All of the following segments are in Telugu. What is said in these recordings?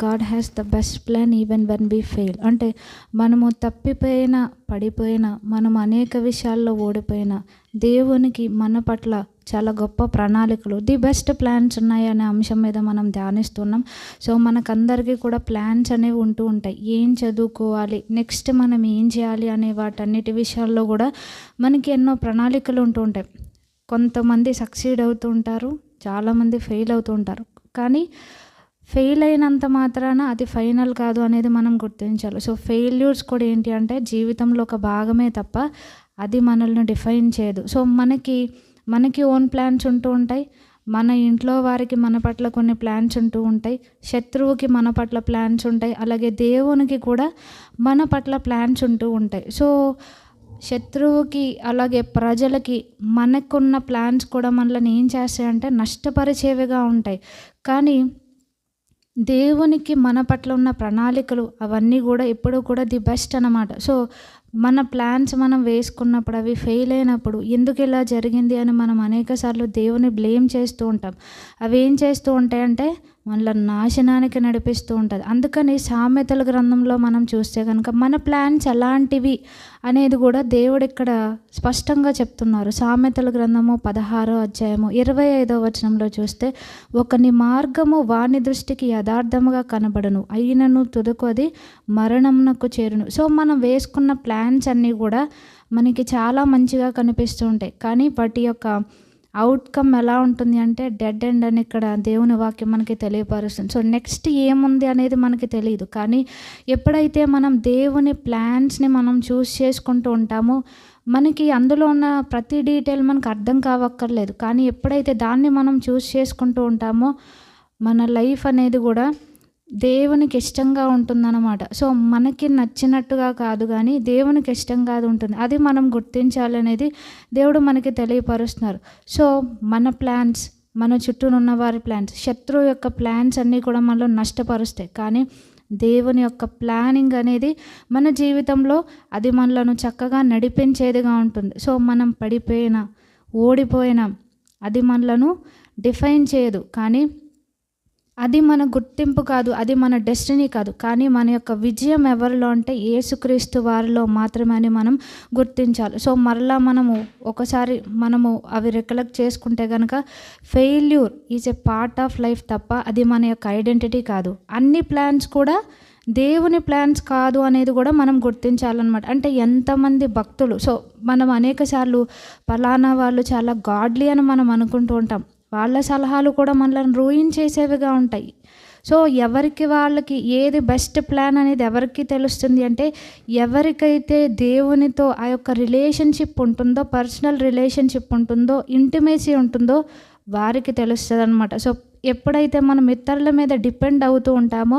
God has the best plan even when we fail. అంటే మనము తప్పిపోయినా, పడిపోయినా, మనం అనేక విషయాల్లో ఓడిపోయినా, దేవునికి మన పట్ల చాలా గొప్ప ప్రణాళికలు, ది బెస్ట్ ప్లాన్స్ ఉన్నాయి అనే అంశం మీద మనం ధ్యానిస్తున్నాం. సో మనకందరికీ కూడా ప్లాన్స్ అనేవి ఉంటూ ఉంటాయి. ఏం చదువుకోవాలి, నెక్స్ట్ మనం ఏం చేయాలి అనే వాటన్నిటి విషయాల్లో కూడా మనకి ఎన్నో ప్రణాళికలు ఉంటూ ఉంటాయి. కొంతమంది సక్సీడ్ అవుతూ ఉంటారు, చాలామంది ఫెయిల్ అవుతూ ఉంటారు. కానీ ఫెయిల్ అయినంత మాత్రాన అది ఫైనల్ కాదు అనేది మనం గుర్తించాలి. సో ఫెయిల్యూర్స్ కూడా ఏంటి అంటే జీవితంలో ఒక భాగమే తప్ప అది మనల్ని డిఫైన్ చేయదు. సో మనకి ఓన్ ప్లాన్స్ ఉంటూ ఉంటాయి. మన ఇంట్లో వారికి మన పట్ల కొన్ని ప్లాన్స్ ఉంటూ ఉంటాయి. శత్రువుకి మన పట్ల ప్లాన్స్ ఉంటాయి. అలాగే దేవునికి కూడా మన పట్ల ప్లాన్స్ ఉంటూ ఉంటాయి. సో శత్రువుకి అలాగే ప్రజలకి మనకున్న ప్లాన్స్ కూడా మనల్ని ఏం చేస్తాయంటే నష్టపరిచేవిగా ఉంటాయి. కానీ దేవునికి మన పట్ల ఉన్న ప్రణాళికలు అవన్నీ కూడా ఎప్పుడూ కూడా ది బెస్ట్ అన్నమాట. సో మన ప్లాన్స్ మనం వేసుకున్నప్పుడు అవి ఫెయిల్ అయినప్పుడు ఎందుకు ఇలా జరిగింది అని మనం అనేక సార్లు దేవుని బ్లేమ్ చేస్తూ ఉంటాం. అవి ఏం చేస్తూ ఉంటాయంటే మనల్ని నాశనానికి నడిపిస్తూ ఉంటుంది. అందుకని సామెతల గ్రంథంలో మనం చూస్తే కనుక మన ప్లాన్స్ ఎలాంటివి అనేది కూడా దేవుడు ఇక్కడ స్పష్టంగా చెప్తున్నారు. సామెతల గ్రంథము 16వ అధ్యాయము 25వ వచనంలో చూస్తే, ఒకని మార్గము వాని దృష్టికి యథార్థముగా కనబడును, అయినను తుదకు అది మరణమునకు చేరును. సో మనం వేసుకున్న ప్లాన్స్ అన్నీ కూడా మనకి చాలా మంచిగా కనిపిస్తూ ఉంటాయి. కానీ వాటి యొక్క అవుట్కమ్ ఎలా ఉంటుంది అంటే డెడ్ ఎండ్ అని ఇక్కడ దేవుని వాక్యం మనకి తెలియపరుస్తుంది. సో నెక్స్ట్ ఏముంది అనేది మనకి తెలియదు. కానీ ఎప్పుడైతే మనం దేవుని ప్లాన్స్ని మనం చూస్ చేసుకుంటూ ఉంటామో మనకి అందులో ఉన్న ప్రతి డీటెయిల్ మనకు అర్థం కావక్కర్లేదు. కానీ ఎప్పుడైతే దాన్ని మనం చూస్ చేసుకుంటూ ఉంటామో మన లైఫ్ అనేది కూడా దేవునికి ఇష్టంగా ఉంటుందన్నమాట. సో మనకి నచ్చినట్టుగా కాదు, కానీ దేవునికి ఇష్టంగా అది ఉంటుంది. అది మనం గుర్తించాలనేది దేవుడు మనకి తెలియపరుస్తున్నారు. సో మన ప్లాన్స్, మన చుట్టూనున్న వారి ప్లాన్స్, శత్రువు యొక్క ప్లాన్స్ అన్నీ కూడా మనలో నష్టపరుస్తాయి. కానీ దేవుని యొక్క ప్లానింగ్ అనేది మన జీవితంలో అది మనలను చక్కగా నడిపించేదిగా ఉంటుంది. సో మనం పడిపోయినా, ఓడిపోయినా అది మనలను డిఫైన్ చేయదు. కానీ అది మన గుర్తింపు కాదు, అది మన డెస్టినీ కాదు. కానీ మన యొక్క విజయం ఎవరిలో అంటే యేసుక్రీస్తు వారిలో మాత్రమే అని మనం గుర్తించాలి. సో మరలా ఒకసారి అవి రికలెక్ట్ చేసుకుంటే కనుక failure is a part of life తప్ప అది మన యొక్క ఐడెంటిటీ కాదు. అన్ని ప్లాన్స్ కూడా దేవుని ప్లాన్స్ కాదు అనేది కూడా మనం గుర్తించాలన్నమాట. అంటే ఎంతమంది భక్తులు, సో మనం అనేక సార్లు పలానా వాళ్ళు చాలా గాడ్లీ అని మనం అనుకుంటూ ఉంటాం. వాళ్ళ సలహాలు కూడా మనల్ని రూయిన్ చేసేవిగా ఉంటాయి. సో ఎవరికి వాళ్ళకి ఏది బెస్ట్ ప్లాన్ అనేది ఎవరికి తెలుస్తుంది అంటే ఎవరికైతే దేవునితో ఆ యొక్క రిలేషన్షిప్ ఉంటుందో, పర్సనల్ రిలేషన్షిప్ ఉంటుందో, ఇంటిమేసీ ఉంటుందో వారికి తెలుస్తుంది అనమాట. సో ఎప్పుడైతే మనం ఇతరుల మీద డిపెండ్ అవుతూ ఉంటామో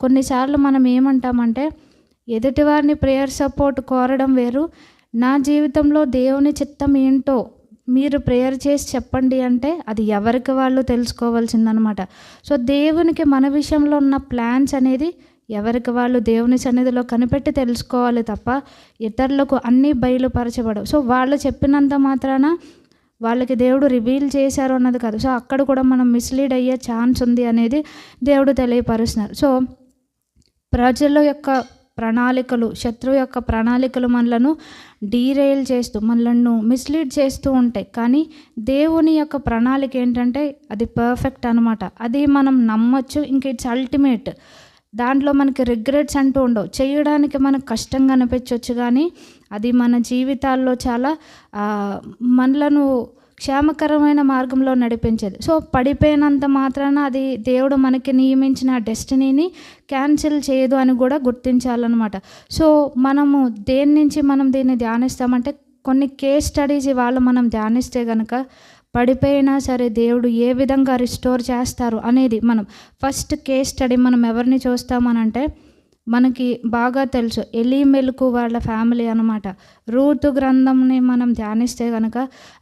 కొన్నిసార్లు మనం ఏమంటామంటే ఎదుటివారిని ప్రేయర్ సపోర్ట్ కోరడం వేరు, నా జీవితంలో దేవుని చిత్తం ఏంటో మీరు ప్రేయర్ చేసి చెప్పండి అంటే అది ఎవరికి వాళ్ళు తెలుసుకోవాల్సిందనమాట. సో దేవునికి మన విషయంలో ఉన్న ప్లాన్స్ అనేది ఎవరికి వాళ్ళు దేవుని సన్నిధిలో కనిపెట్టి తెలుసుకోవాలి తప్ప ఇతరులకు అన్నీ బయలుపరచబడవు. సో వాళ్ళు చెప్పినంత మాత్రాన వాళ్ళకి దేవుడు రివీల్ చేశారు అన్నది కాదు. సో అక్కడ కూడా మనం మిస్లీడ్ అయ్యే ఛాన్స్ ఉంది అనేది దేవుడు తెలియపరుస్తున్నారు. సో ప్రజల యొక్క ప్రణాళికలు, శత్రువు యొక్క ప్రణాళికలు మనలను డీరైల్ చేస్తూ మనలను మిస్లీడ్ చేస్తూ ఉంటాయి. కానీ దేవుని యొక్క ప్రణాళిక ఏంటంటే అది పర్ఫెక్ట్ అనమాట. అది మనం నమ్మొచ్చు. ఇంక ఇట్స్ అల్టిమేట్. దాంట్లో మనకి రిగ్రెట్స్ అంటూ ఉండవు. చేయడానికి మనకు కష్టంగా అనిపించవచ్చు, కానీ అది మన జీవితాల్లో చాలా మనలను క్షేమకరమైన మార్గంలో నడిపించేది. సో పడిపోయినంత మాత్రాన అది దేవుడు మనకి నియమించిన డెస్టినీని క్యాన్సిల్ చేయదు అని కూడా గుర్తించాలన్నమాట. సో దేని నుంచి మనం దీన్ని ధ్యానిస్తామంటే కొన్ని కేస్ స్టడీస్ ఇవాళ మనం ధ్యానిస్తే కనుక పడిపోయినా సరే దేవుడు ఏ విధంగా రిస్టోర్ చేస్తారు అనేది మనం ఫస్ట్ కేస్ స్టడీ మనం ఎవరిని చూస్తామనంటే మనకి బాగా తెలుసు ఎలీమెలకు వాళ్ళ ఫ్యామిలీ అనమాట. రూతు గ్రంథంని మనం ధ్యానిస్తే కనుక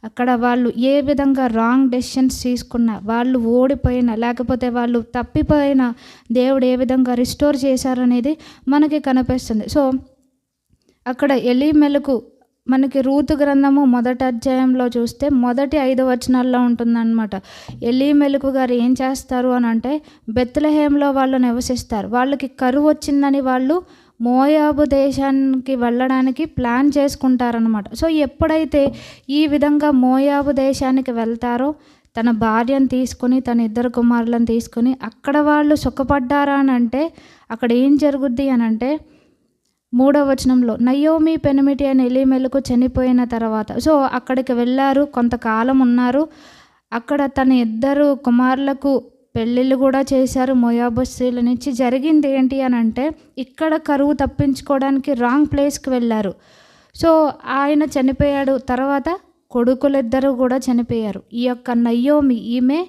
అక్కడ వాళ్ళు ఏ విధంగా రాంగ్ డెసిషన్స్ తీసుకున్నా, వాళ్ళు ఓడిపోయినా లేకపోతే వాళ్ళు తప్పిపోయినా దేవుడు ఏ విధంగా రిస్టోర్ చేశారనేది మనకి కనిపిస్తుంది. సో అక్కడ ఎలీమెలకు మనకి రూతు గ్రంథము మొదటి అధ్యాయంలో చూస్తే మొదటి 5 వచనాల్లో ఉంటుందన్నమాట. ఎలీమెలెకు గారు ఏం చేస్తారు అని అంటే, బెత్లెహేంలో వాళ్ళు నివసిస్తారు. వాళ్ళకి కరువు వచ్చిందని వాళ్ళు మోయాబు దేశానికి వెళ్ళడానికి ప్లాన్ చేసుకుంటారనమాట. సో ఎప్పుడైతే ఈ విధంగా మోయాబు దేశానికి వెళ్తారో, తన భార్యను తీసుకొని, తన 2 కుమారులను తీసుకొని అక్కడ వాళ్ళు సుఖపడ్డారా అని అంటే, అక్కడ ఏం జరుగుద్ది అని అంటే 3వ వచనంలో, నయోమి పెనిమిటి అయిన ఎలీమెలెకు చనిపోయిన తర్వాత, సో అక్కడికి వెళ్ళారు, కొంతకాలం ఉన్నారు. అక్కడ తన 2 కుమారులకు పెళ్ళిళ్ళు కూడా చేశారు మోయాబు స్త్రీలనిచ్చి. జరిగింది ఏంటి అని అంటే, ఇక్కడ కరువు తప్పించుకోవడానికి రాంగ్ ప్లేస్కి వెళ్ళారు. సో ఆయన చనిపోయాడు. తర్వాత కొడుకులిద్దరూ కూడా చనిపోయారు. ఈ యొక్క నయోమి ఈమె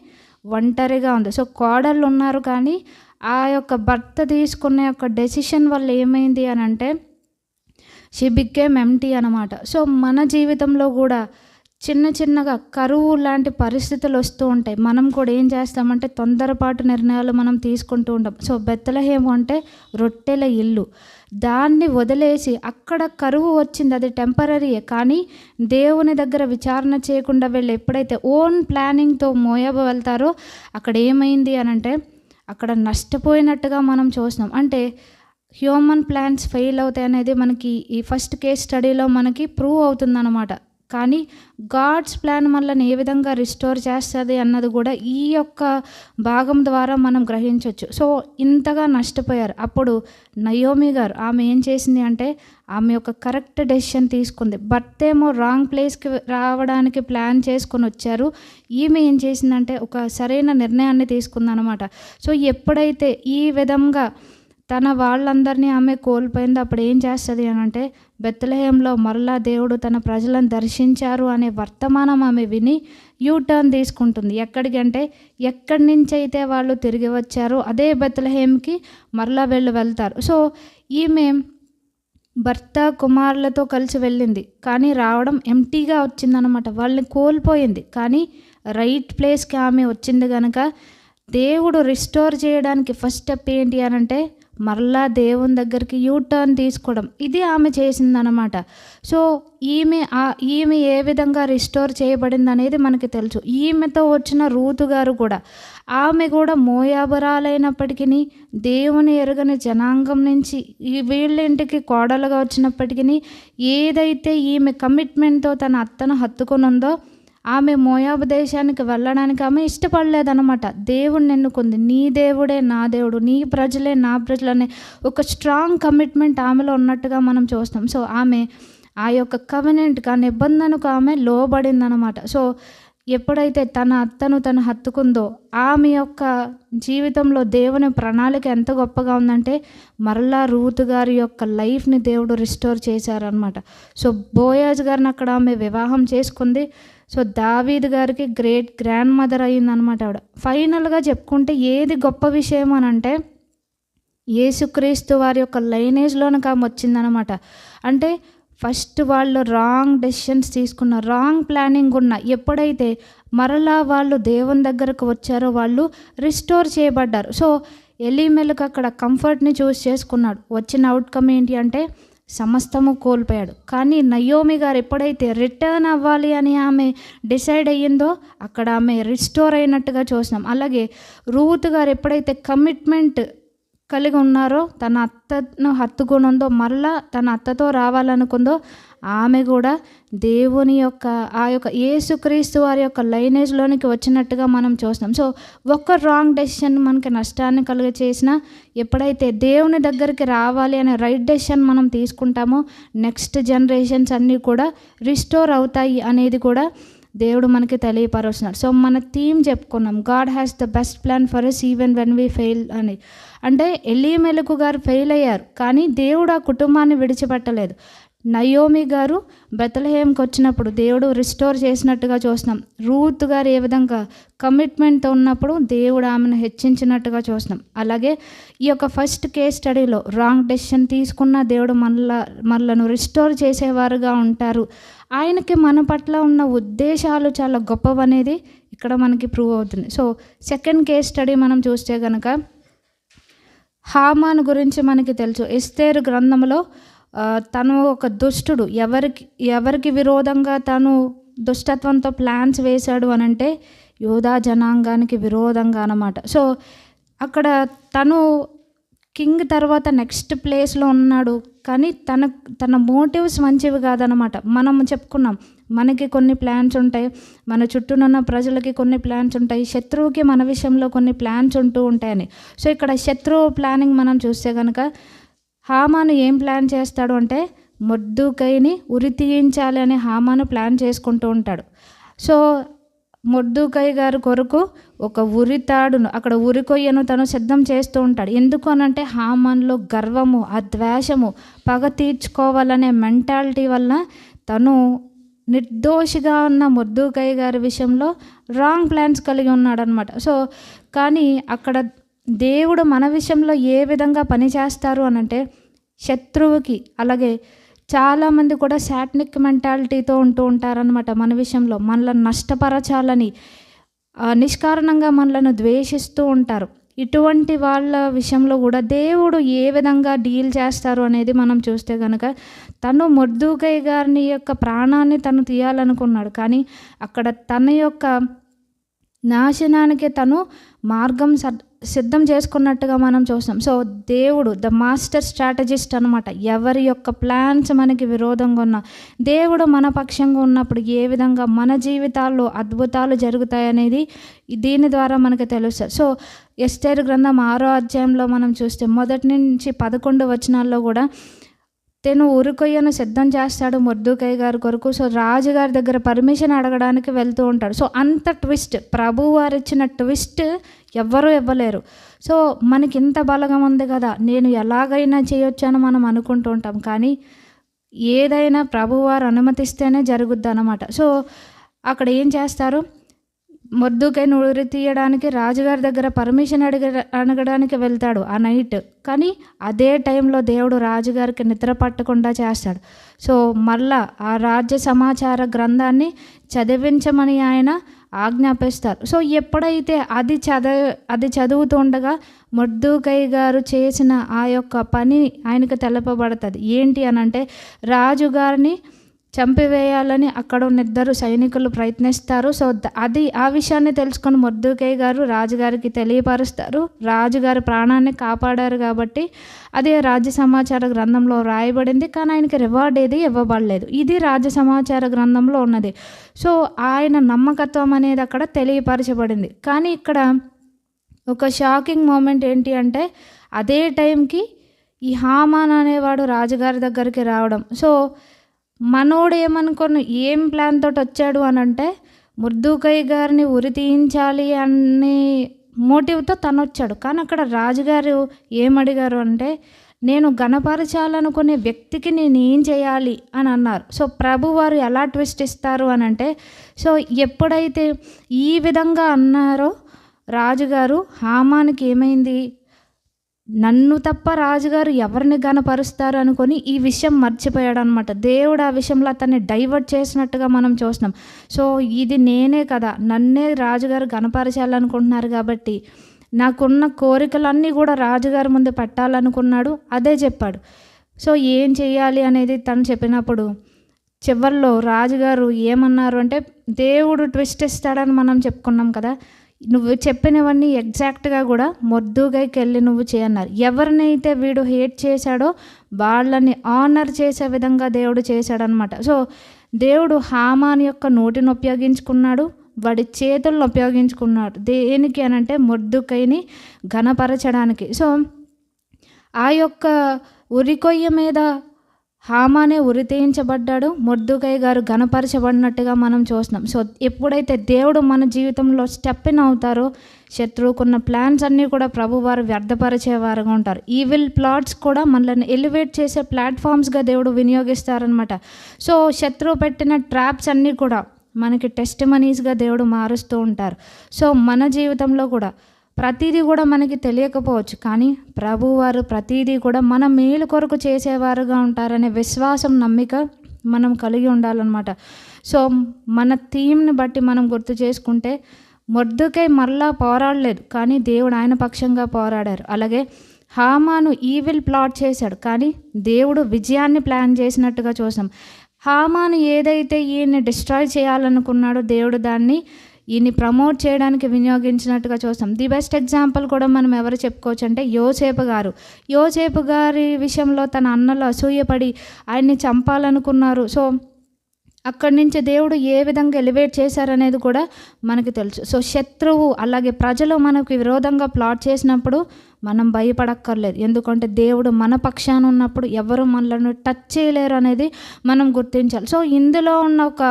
ఒంటరిగా ఉంది. సో కోడళ్ళు ఉన్నారు, కానీ ఆ యొక్క భర్త తీసుకున్న యొక్క డెసిషన్ వల్ల ఏమైంది అని అంటే షీ బికేమ్ ఎంప్టీ అనమాట. సో మన జీవితంలో కూడా చిన్న చిన్నగా కరువు లాంటి పరిస్థితులు వస్తూ ఉంటాయి. మనం కూడా ఏం చేస్తామంటే తొందరపాటు నిర్ణయాలు మనం తీసుకుంటూ ఉంటాం. సో బెత్లెహేము అంటే రొట్టెల ఇల్లు, దాన్ని వదిలేసి అక్కడ కరువు వచ్చింది, అది టెంపరరీయే. కానీ దేవుని దగ్గర విచారణ చేయకుండా వీళ్ళు ఎప్పుడైతే ఓన్ ప్లానింగ్తో మోయాబు వెళ్తారో అక్కడ ఏమైంది అని అంటే అక్కడ నష్టపోయినట్టుగా మనం చూస్తున్నాం. అంటే హ్యూమన్ ప్లాన్స్ ఫెయిల్ అవుతాయి అనేది మనకి ఈ ఫస్ట్ కేస్ స్టడీలో మనకి ప్రూవ్ అవుతుందన్నమాట. కానీ గాడ్స్ ప్లాన్ మనల్ని ఏ విధంగా రిస్టోర్ చేస్తుంది అన్నది కూడా ఈ యొక్క భాగం ద్వారా మనం గ్రహించవచ్చు. సో ఇంతగా నష్టపోయారు. అప్పుడు నయోమి గారు ఆమె ఏం చేసింది అంటే ఆమె యొక్క కరెక్ట్ డెసిషన్ తీసుకుంది. భర్త ఏమో రాంగ్ ప్లేస్కి రావడానికి ప్లాన్ చేసుకొని వచ్చారు. ఈమె ఏం చేసిందంటే ఒక సరైన నిర్ణయాన్ని తీసుకుందనమాట. సో ఎప్పుడైతే ఈ విధంగా తన వాళ్ళందరినీ ఆమె కోల్పోయింది, అప్పుడు ఏం చేస్తుంది అని అంటే బెత్లెహేంలో మరలా దేవుడు తన ప్రజలను దర్శించారు అనే వర్తమానం ఆమె విని యూటర్న్ తీసుకుంటుంది. ఎక్కడికి అంటే ఎక్కడి నుంచి అయితే వాళ్ళు తిరిగి వచ్చారో అదే బెత్లెహేంకి మరలా వెళ్తారు. సో ఈమె భర్త కుమారులతో కలిసి వెళ్ళింది, కానీ రావడం ఎంప్టీగా వచ్చిందనమాట. వాళ్ళని కోల్పోయింది, కానీ రైట్ ప్లేస్కి ఆమె వచ్చింది కనుక దేవుడు రిస్టోర్ చేయడానికి ఫస్ట్ స్టెప్ ఏంటి అని అంటే మరలా దేవుని దగ్గరికి యూటర్న్ తీసుకోవడం, ఇది ఆమె చేసిందనమాట. సో ఈమె ఏ విధంగా రిస్టోర్ చేయబడింది అనేది మనకి తెలుసు. ఈమెతో వచ్చిన రూతు గారు కూడా ఆమె కూడా మోయాబురాలైనప్పటికీ దేవుని ఎరుగని జనాంగం నుంచి వీళ్ళ ఇంటికి కోడలుగా వచ్చినప్పటికీ ఏదైతే ఈమె కమిట్మెంట్తో తన అత్తను హత్తుకొని ఉందో ఆమె మోయాబు దేశానికి వెళ్ళడానికి ఆమె ఇష్టపడలేదన్నమాట. దేవుడిని ఎన్నుకుంది. నీ దేవుడే నా దేవుడు, నీ ప్రజలే నా ప్రజలనే ఒక స్ట్రాంగ్ కమిట్మెంట్ ఆమెలో ఉన్నట్టుగా మనం చూస్తాం. సో ఆమె ఆ యొక్క కవెనెంట్కి, ఆ నిబంధనకు ఆమె లోబడిందనమాట. సో ఎప్పుడైతే తన అత్తను తను హత్తుకుందో ఆమె యొక్క జీవితంలో దేవుని ప్రణాళిక ఎంత గొప్పగా ఉందంటే మరలా రూతు గారి యొక్క లైఫ్ని దేవుడు రిస్టోర్ చేశారనమాట. సో బోయాజ్ గారిని అక్కడ ఆమె వివాహం చేసుకుంది. సో దావీదు గారికి గ్రేట్ గ్రాండ్ మదర్ అయ్యిందనమాట ఆవిడ. ఫైనల్గా చెప్పుకుంటే ఏది గొప్ప విషయం అని అంటే యేసుక్రీస్తు వారి యొక్క లైనేజ్లోనికి ఆమె వచ్చిందనమాట. అంటే ఫస్ట్ వాళ్ళు రాంగ్ డెసిషన్స్ తీసుకున్న, రాంగ్ ప్లానింగ్ ఉన్న, ఎప్పుడైతే మరలా వాళ్ళు దేవుని దగ్గరకు వచ్చారో వాళ్ళు రిస్టోర్ చేయబడ్డారు. సో ఎలీమెలెకు అక్కడ కంఫర్ట్ని చూస్ చేసుకున్నాడు. వచ్చిన అవుట్కమ్ ఏంటి అంటే సమస్తము కోల్పోయాడు. కానీ నయోమి గారు ఎప్పుడైతే రిటర్న్ అవ్వాలి అని ఆమె డిసైడ్ అయ్యిందో అక్కడ ఆమె రిస్టోర్ అయినట్టుగా చూసినాం. అలాగే రూతు గారు ఎప్పుడైతే కమిట్మెంట్ కలిగి ఉన్నారో, తన అత్తను హత్తుకొని ఉందో, మరలా తన అత్తతో రావాలనుకుందో, ఆమె కూడా దేవుని యొక్క ఆ యొక్క యేసుక్రీస్తు వారి యొక్క లైనేజ్లోనికి వచ్చినట్టుగా మనం చూస్తాం. సో ఒక్క రాంగ్ డెసిషన్ మనకి నష్టాన్ని కలిగ చేసినా ఎప్పుడైతే దేవుని దగ్గరికి రావాలి అనే రైట్ డెసిషన్ మనం తీసుకుంటామో నెక్స్ట్ జనరేషన్స్ అన్నీ కూడా రిస్టోర్ అవుతాయి అనేది కూడా దేవుడు మనకి తెలియపరుస్తున్నాడు. సో మన థీమ్ చెప్పుకున్నాం, God has the best plan for us even when we fail అని. అంటే ఎలీమెలెకు గారు ఫెయిల్ అయ్యారు, కానీ దేవుడు ఆ కుటుంబాన్ని విడిచిపెట్టలేదు. నయోమి గారు బెత్లెహేంకి వచ్చినప్పుడు దేవుడు రిస్టోర్ చేసినట్టుగా చూస్తున్నాం. రూత్ గారు ఏ విధంగా కమిట్మెంట్తో ఉన్నప్పుడు దేవుడు ఆమెను హెచ్చించినట్టుగా చూస్తున్నాం. అలాగే ఈ యొక్క ఫస్ట్ కేస్ స్టడీలో రాంగ్ డెసిషన్ తీసుకున్న దేవుడు మనలను రిస్టోర్ చేసేవారుగా ఉంటారు. ఆయనకి మన పట్ల ఉన్న ఉద్దేశాలు చాలా గొప్పవనేది ఇక్కడ మనకి ప్రూవ్ అవుతుంది. సో సెకండ్ కేస్ స్టడీ మనం చూస్తే కనుక హామాను గురించి మనకి తెలుసు. ఎస్తేరు గ్రంథంలో తను ఒక దుష్టుడు, ఎవరికి విరోధంగా తను దుష్టత్వంతో ప్లాన్స్ వేశాడు అనంటే యూదా జనాంగానికి విరోధంగా అన్నమాట. సో అక్కడ తను కింగ్ తర్వాత నెక్స్ట్ ప్లేస్లో ఉన్నాడు, కానీ తన మోటివ్స్ మంచివి కాదనమాట. మనం చెప్పుకున్నాం, మనకి కొన్ని ప్లాన్స్ ఉంటాయి, మన చుట్టూనున్న ప్రజలకి కొన్ని ప్లాన్స్ ఉంటాయి, శత్రువుకి మన విషయంలో కొన్ని ప్లాన్స్ ఉంటూ ఉంటాయని. సో ఇక్కడ శత్రువు ప్లానింగ్ మనం చూస్తే కనుక హామాను ఏం ప్లాన్ చేస్తాడు అంటే మొర్దెకైని ఉరి తీయించాలి అని హామాను ప్లాన్ చేసుకుంటూ ఉంటాడు. సో మొర్దెకై గారి కొరకు ఒక ఉరి తాడును, అక్కడ ఉరి కొయ్యను తను సిద్ధం చేస్తూ ఉంటాడు. ఎందుకు అనంటే హామాన్లో గర్వము, ఆ ద్వేషము, పగ తీర్చుకోవాలనే మెంటాలిటీ వల్ల తను నిర్దోషిగా ఉన్న మొర్దెకై గారి విషయంలో రాంగ్ ప్లాన్స్ కలిగి ఉన్నాడనమాట. సో కానీ అక్కడ దేవుడు మన విషయంలో ఏ విధంగా పనిచేస్తారు అనంటే శత్రువుకి, అలాగే చాలామంది కూడా శాట్నిక్ మెంటాలిటీతో ఉంటూ ఉంటారనమాట. మన విషయంలో మనల్ని నష్టపరచాలని నిష్కారణంగా మనలను ద్వేషిస్తూ ఉంటారు. ఇటువంటి వాళ్ళ విషయంలో కూడా దేవుడు ఏ విధంగా డీల్ చేస్తారు అనేది మనం చూస్తే కనుక తను మొర్దెకై గారిని యొక్క ప్రాణాన్ని తను తీయాలనుకున్నాడు, కానీ అక్కడ తన యొక్క నాశనానికి తను మార్గం సిద్ధం చేసుకున్నట్టుగా మనం చూస్తాం. సో దేవుడు ద మాస్టర్ స్ట్రాటజిస్ట్ అనమాట. ఎవరి యొక్క ప్లాన్స్ మనకి విరోధంగా ఉన్నా దేవుడు మన పక్షంగా ఉన్నప్పుడు ఏ విధంగా మన జీవితాల్లో అద్భుతాలు జరుగుతాయనేది దీని ద్వారా మనకు తెలుస్తుంది. సో ఎస్తేరు గ్రంథం 6వ అధ్యాయంలో మనం చూస్తే 1 నుంచి 11 వచనాల్లో కూడా తను ఉరి కొయ్యను సిద్ధం చేస్తాడు మొర్దెకై గారి కొరకు. సో రాజుగారి దగ్గర పర్మిషన్ అడగడానికి వెళ్తూ ఉంటాడు. సో అంత ట్విస్ట్, ప్రభు వారు ఇచ్చిన ట్విస్ట్ ఎవ్వరూ ఇవ్వలేరు. సో మనకి ఇంత బలగం ఉంది కదా, నేను ఎలాగైనా చేయొచ్చు అని మనం అనుకుంటూ ఉంటాం, కానీ ఏదైనా ప్రభువారు అనుమతిస్తేనే జరుగుద్ది అన్నమాట. సో అక్కడ ఏం చేస్తారు, మొర్దెకైని ఉరి తీయడానికి రాజుగారి దగ్గర పర్మిషన్ అడగడానికి వెళ్తాడు ఆ నైట్. కానీ అదే టైంలో దేవుడు రాజుగారికి నిద్ర పట్టకుండా చేస్తాడు. సో మళ్ళా ఆ రాజ్య సమాచార గ్రంథాన్ని చదివించమని ఆయన ఆజ్ఞాపిస్తారు. సో ఎప్పుడైతే అది చదువుతూ ఉండగా మొర్దెకై గారు చేసిన ఆ యొక్క పని ఆయనకు తెలపబడుతుంది. ఏంటి అనంటే రాజుగారిని చంపివేయాలని అక్కడ ఉన్న 2 సైనికులు ప్రయత్నిస్తారు. సో ఆ విషయాన్ని తెలుసుకొని మొర్దెకై గారు రాజుగారికి తెలియపరుస్తారు. రాజుగారి ప్రాణాన్ని కాపాడారు కాబట్టి అది రాజ్య సమాచార గ్రంథంలో రాయబడింది, కానీ ఆయనకి రివార్డ్ ఏది ఇవ్వబడలేదు. ఇది రాజ్య సమాచార గ్రంథంలో ఉన్నది. సో ఆయన నమ్మకత్వం అనేది అక్కడ తెలియపరచబడింది. కానీ ఇక్కడ ఒక షాకింగ్ మూమెంట్ ఏంటి అంటే అదే టైంకి ఈ హామాన్ అనేవాడు రాజుగారి దగ్గరికి రావడం. సో మనోడు ఏమనుకొని ఏం ప్లాన్ తోటి వచ్చాడు అని అంటే మొర్దెకై గారిని ఉరి తీయించాలి అనే మోటివ్తో తను వచ్చాడు. కానీ అక్కడ రాజుగారు ఏమడిగారు అంటే నేను గణపరచాలనుకునే వ్యక్తికి నేను ఏం చేయాలి అని అన్నారు. సో ప్రభువారు ఎలా ట్విస్ట్ ఇస్తారు అని అంటే, సో ఎప్పుడైతే ఈ విధంగా అన్నారో రాజుగారు, హామానికి ఏమైంది, నన్ను తప్ప రాజుగారు ఎవరిని గణపరుస్తారు అనుకొని ఈ విషయం మర్చిపోయాడు అనమాట. దేవుడు ఆ విషయంలో అతన్ని డైవర్ట్ చేసినట్టుగా మనం చూస్తున్నాం. సో ఇది నేనే కదా, నన్నే రాజుగారు గణపరచాలనుకుంటున్నారు కాబట్టి నాకున్న కోరికలన్నీ కూడా రాజుగారి ముందు పెట్టాలనుకున్నాడు, అదే చెప్పాడు. సో ఏం చేయాలి అనేది తను చెప్పినప్పుడు చివరిలో రాజుగారు ఏమన్నారు అంటే, దేవుడు ట్విస్ట్ ఇస్తాడని మనం చెప్పుకున్నాం కదా, నువ్వు చెప్పినవన్నీ ఎగ్జాక్ట్గా కూడా మొర్దెకైకి వెళ్ళి నువ్వు చేయన్నారు. ఎవరినైతే వీడు హేట్ చేశాడో వాళ్ళని ఆనర్ చేసే విధంగా దేవుడు చేశాడనమాట. సో దేవుడు హామాన్ యొక్క నోటిని ఉపయోగించుకున్నాడు, వాడి చేతులను ఉపయోగించుకున్నాడు. దేనికి అనంటే మొర్దెకైని ఘనపరచడానికి. సో ఆ యొక్క ఉరికొయ్య మీద హామానే ఉరి తీయించబడ్డాడు, మొర్దెకై గారు ఘనపరచబడినట్టుగా మనం చూస్తున్నాం. సో ఎప్పుడైతే దేవుడు మన జీవితంలో స్టెప్ ఇన్ అవుతారో శత్రువుకున్న ప్లాన్స్ అన్నీ కూడా ప్రభువారు వ్యర్థపరిచేవారుగా ఉంటారు. ఈవిల్ ప్లాట్స్ కూడా మనల్ని ఎలివేట్ చేసే ప్లాట్ఫామ్స్గా దేవుడు వినియోగిస్తారనమాట. సో శత్రువు పెట్టిన ట్రాప్స్ అన్నీ కూడా మనకి టెస్టిమనీస్గా దేవుడు మారుస్తూ ఉంటారు. సో మన జీవితంలో కూడా ప్రతిదీ కూడా మనకి తెలియకపోవచ్చు, కానీ ప్రభువారు ప్రతిదీ కూడా మన మేలు కొరకు చేసేవారుగా ఉంటారనే విశ్వాసం, నమ్మిక మనం కలిగి ఉండాలన్నమాట. సో మన థీమ్ని బట్టి మనం గుర్తు చేసుకుంటే మొర్దెకై మరలా పోరాడలేదు, కానీ దేవుడు ఆయన పక్షంగా పోరాడారు. అలాగే హామాను ఈవిల్ ప్లాట్ చేశాడు, కానీ దేవుడు విజయాన్ని ప్లాన్ చేసినట్టుగా చూసాం. హామాను ఏదైతే ఈయన్ని డిస్ట్రాయ్ చేయాలనుకున్నాడో దేవుడు దాన్ని ఈయన్ని ప్రమోట్ చేయడానికి వినియోగించినట్టుగా చూస్తాం. ది బెస్ట్ ఎగ్జాంపుల్ కూడా మనం ఎవరు చెప్పుకోవచ్చు అంటే యోసేపు గారి విషయంలో తన అన్నలు అసూయపడి ఆయన్ని చంపాలనుకున్నారు. సో అక్కడి నుంచి దేవుడు ఏ విధంగా ఎలివేట్ చేశారనేది కూడా మనకి తెలుసు. సో శత్రువు అలాగే ప్రజలు మనకు విరోధంగా ప్లాట్ చేసినప్పుడు మనం భయపడక్కర్లేదు, ఎందుకంటే దేవుడు మన పక్షాన ఉన్నప్పుడు ఎవరు మనలను టచ్ చేయలేరు అనేది మనం గుర్తించాలి. సో ఇందులో ఉన్న ఒక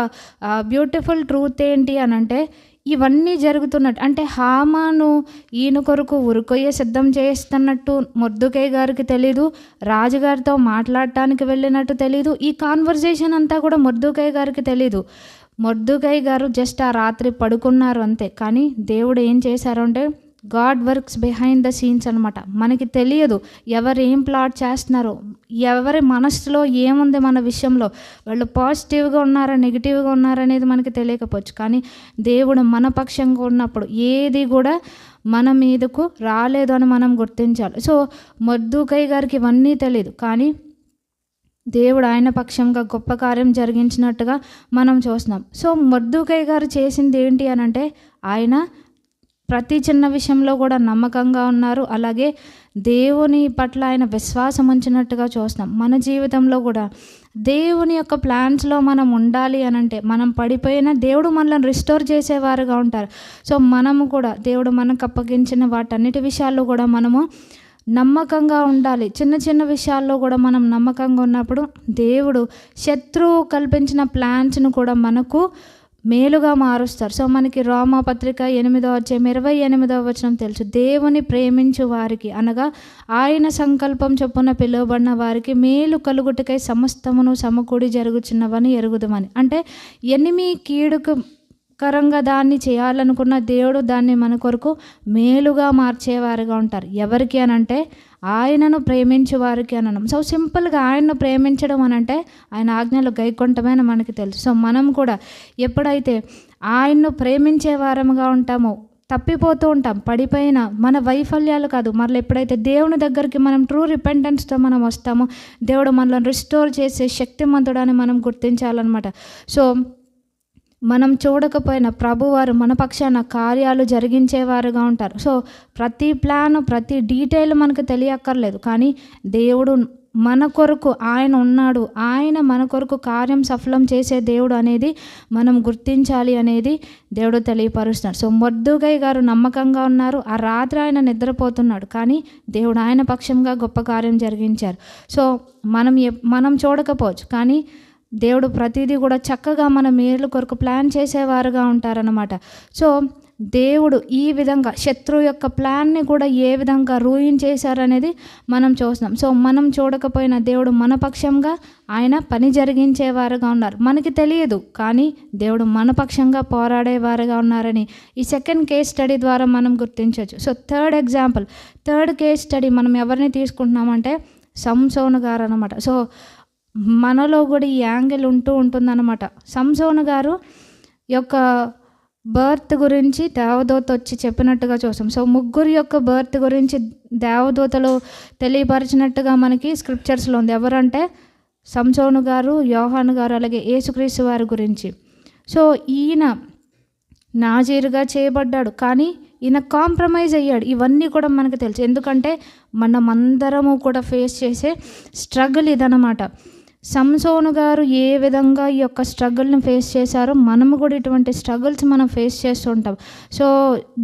బ్యూటిఫుల్ ట్రూత్ ఏంటి అని అంటే, ఇవన్నీ జరుగుతున్నట్టు అంటే హామాను ఈయన కొరకు ఉరికొయ్య సిద్ధం చేస్తున్నట్టు మొర్దెకై గారికి తెలీదు, రాజుగారితో మాట్లాడటానికి వెళ్ళినట్టు తెలీదు. ఈ కాన్వర్జేషన్ అంతా కూడా మొర్దెకై గారికి తెలీదు. మొర్దెకై గారు జస్ట్ ఆ రాత్రి పడుకున్నారు అంతే. కానీ దేవుడు ఏం చేశారు అంటే, God works behind the scenes అనమాట. మనకి తెలియదు ఎవరు ఏం ప్లాట్ చేస్తున్నారో, ఎవరి మనసులో ఏముంది మన విషయంలో, వాళ్ళు పాజిటివ్గా ఉన్నారా నెగిటివ్గా ఉన్నారనేది మనకి తెలియకపోవచ్చు. కానీ దేవుడు మన పక్షంగా ఉన్నప్పుడు ఏది కూడా మన మీదకు రాలేదు అని మనం గుర్తించాలి. సో మొర్దెకై గారికి ఇవన్నీ తెలియదు, కానీ దేవుడు ఆయన పక్షంగా గొప్ప కార్యం జరిగించినట్టుగా మనం చూస్తున్నాం. సో మొర్దెకై గారు చేసింది ఏంటి అని అంటే, ఆయన ప్రతి చిన్న విషయంలో కూడా నమ్మకంగా ఉన్నారు. అలాగే దేవుని పట్ల ఆయన విశ్వాసం ఉంచినట్టుగా చూస్తాం. మన జీవితంలో కూడా దేవుని యొక్క ప్లాన్స్లో మనం ఉండాలి అని అంటే, మనం పడిపోయినా దేవుడు మనల్ని రిస్టోర్ చేసేవారుగా ఉంటారు. సో మనము కూడా దేవుడు మనకు అప్పగించిన వాటన్నిటి విషయాల్లో కూడా మనము నమ్మకంగా ఉండాలి. చిన్న చిన్న విషయాల్లో కూడా మనం నమ్మకంగా ఉన్నప్పుడు దేవుడు శత్రువు కల్పించిన ప్లాన్స్ను కూడా మనకు మేలుగా మారుస్తారు. సో మనకి రోమాపత్రిక 8వ అధ్యాయం 28వ వచనం తెలుసు, దేవుని ప్రేమించు వారికి అనగా ఆయన సంకల్పం చొప్పున పిలువబడిన వారికి మేలు కలుగుటకై సమస్తమును సమకూడి జరుగుచున్నవని ఎరుగుదమని. అంటే ఎనిమి కీడుకు కరంగా దాన్ని చేయాలనుకున్న దేవుడు దాన్ని మన కొరకు మేలుగా మార్చేవారుగా ఉంటారు. ఎవరికి అనంటే ఆయనను ప్రేమించే వారికి అనడం. సో సింపుల్గా ఆయనను ప్రేమించడం అనంటే ఆయన ఆజ్ఞలు గైకొంటమని మనకి తెలుసు. సో మనం కూడా ఎప్పుడైతే ఆయన్ను ప్రేమించే వారముగా ఉంటామో, తప్పిపోతూ ఉంటాం, పడిపోయిన మన వైఫల్యాలు కాదు, మళ్ళీ ఎప్పుడైతే దేవుని దగ్గరికి మనం ట్రూ రిపెంటెన్స్తో మనం వస్తామో దేవుడు మనల్ని రిస్టోర్ చేసే శక్తిమంతుడని మనం గుర్తించాలన్నమాట. సో మనం చూడకపోయినా ప్రభువారు మన పక్షాన కార్యాలు జరిగించేవారుగా ఉంటారు. సో ప్రతి ప్లాను ప్రతి డీటెయిల్ మనకు తెలియక్కర్లేదు, కానీ దేవుడు మన కొరకు ఆయన ఉన్నాడు, ఆయన మన కొరకు కార్యం సఫలం చేసే దేవుడు అనేది మనం గుర్తించాలి అనేది దేవుడు తెలియపరుస్తున్నాడు. సో మొర్దెకై గారు నమ్మకంగా ఉన్నారు. ఆ రాత్రి ఆయన నిద్రపోతున్నాడు, కానీ దేవుడు ఆయన పక్షంగా గొప్ప కార్యం జరిగించారు. సో మనం చూడకపోవచ్చు, కానీ దేవుడు ప్రతిదీ కూడా చక్కగా మన మేలు కొరకు ప్లాన్ చేసేవారుగా ఉంటారన్నమాట. సో దేవుడు ఈ విధంగా శత్రువు యొక్క ప్లాన్ని కూడా ఏ విధంగా రూయిన్ చేశారనేది మనం చూస్తున్నాం. సో మనం చూడకపోయినా దేవుడు మన పక్షంగా ఆయన పని జరిగించేవారుగా ఉన్నారు. మనకి తెలియదు, కానీ దేవుడు మన పక్షంగా పోరాడేవారుగా ఉన్నారని ఈ సెకండ్ కేస్ స్టడీ ద్వారా మనం గుర్తించవచ్చు. సో థర్డ్ కేస్ స్టడీ మనం ఎవరిని తీసుకుంటున్నామంటే సంసోను గారు అనమాట. సో మనలో కూడా ఈ యాంగిల్ ఉంటుందన్నమాట. సంసోను గారు యొక్క బర్త్ గురించి దేవదూత వచ్చి చెప్పినట్టుగా చూసాం. సో ముగ్గురు యొక్క బర్త్ గురించి దేవదూతలు తెలియపరిచినట్టుగా మనకి స్క్రిప్చర్స్లో ఉంది. ఎవరంటే సంసోను గారు, యోహాను గారు, అలాగే యేసుక్రీస్తు వారి గురించి. సో ఈయన నాజీరుగా చేయబడ్డాడు, కానీ ఈయన కాంప్రమైజ్ అయ్యాడు. ఇవన్నీ కూడా మనకు తెలుసు, ఎందుకంటే మనమందరము కూడా ఫేస్ చేసే స్ట్రగుల్ ఇదన్నమాట. సంసోను గారు ఏ విధంగా ఈ యొక్క స్ట్రగుల్ని ఫేస్ చేశారో మనము కూడా ఇటువంటి స్ట్రగుల్స్ మనం ఫేస్ చేస్తుంటాం. సో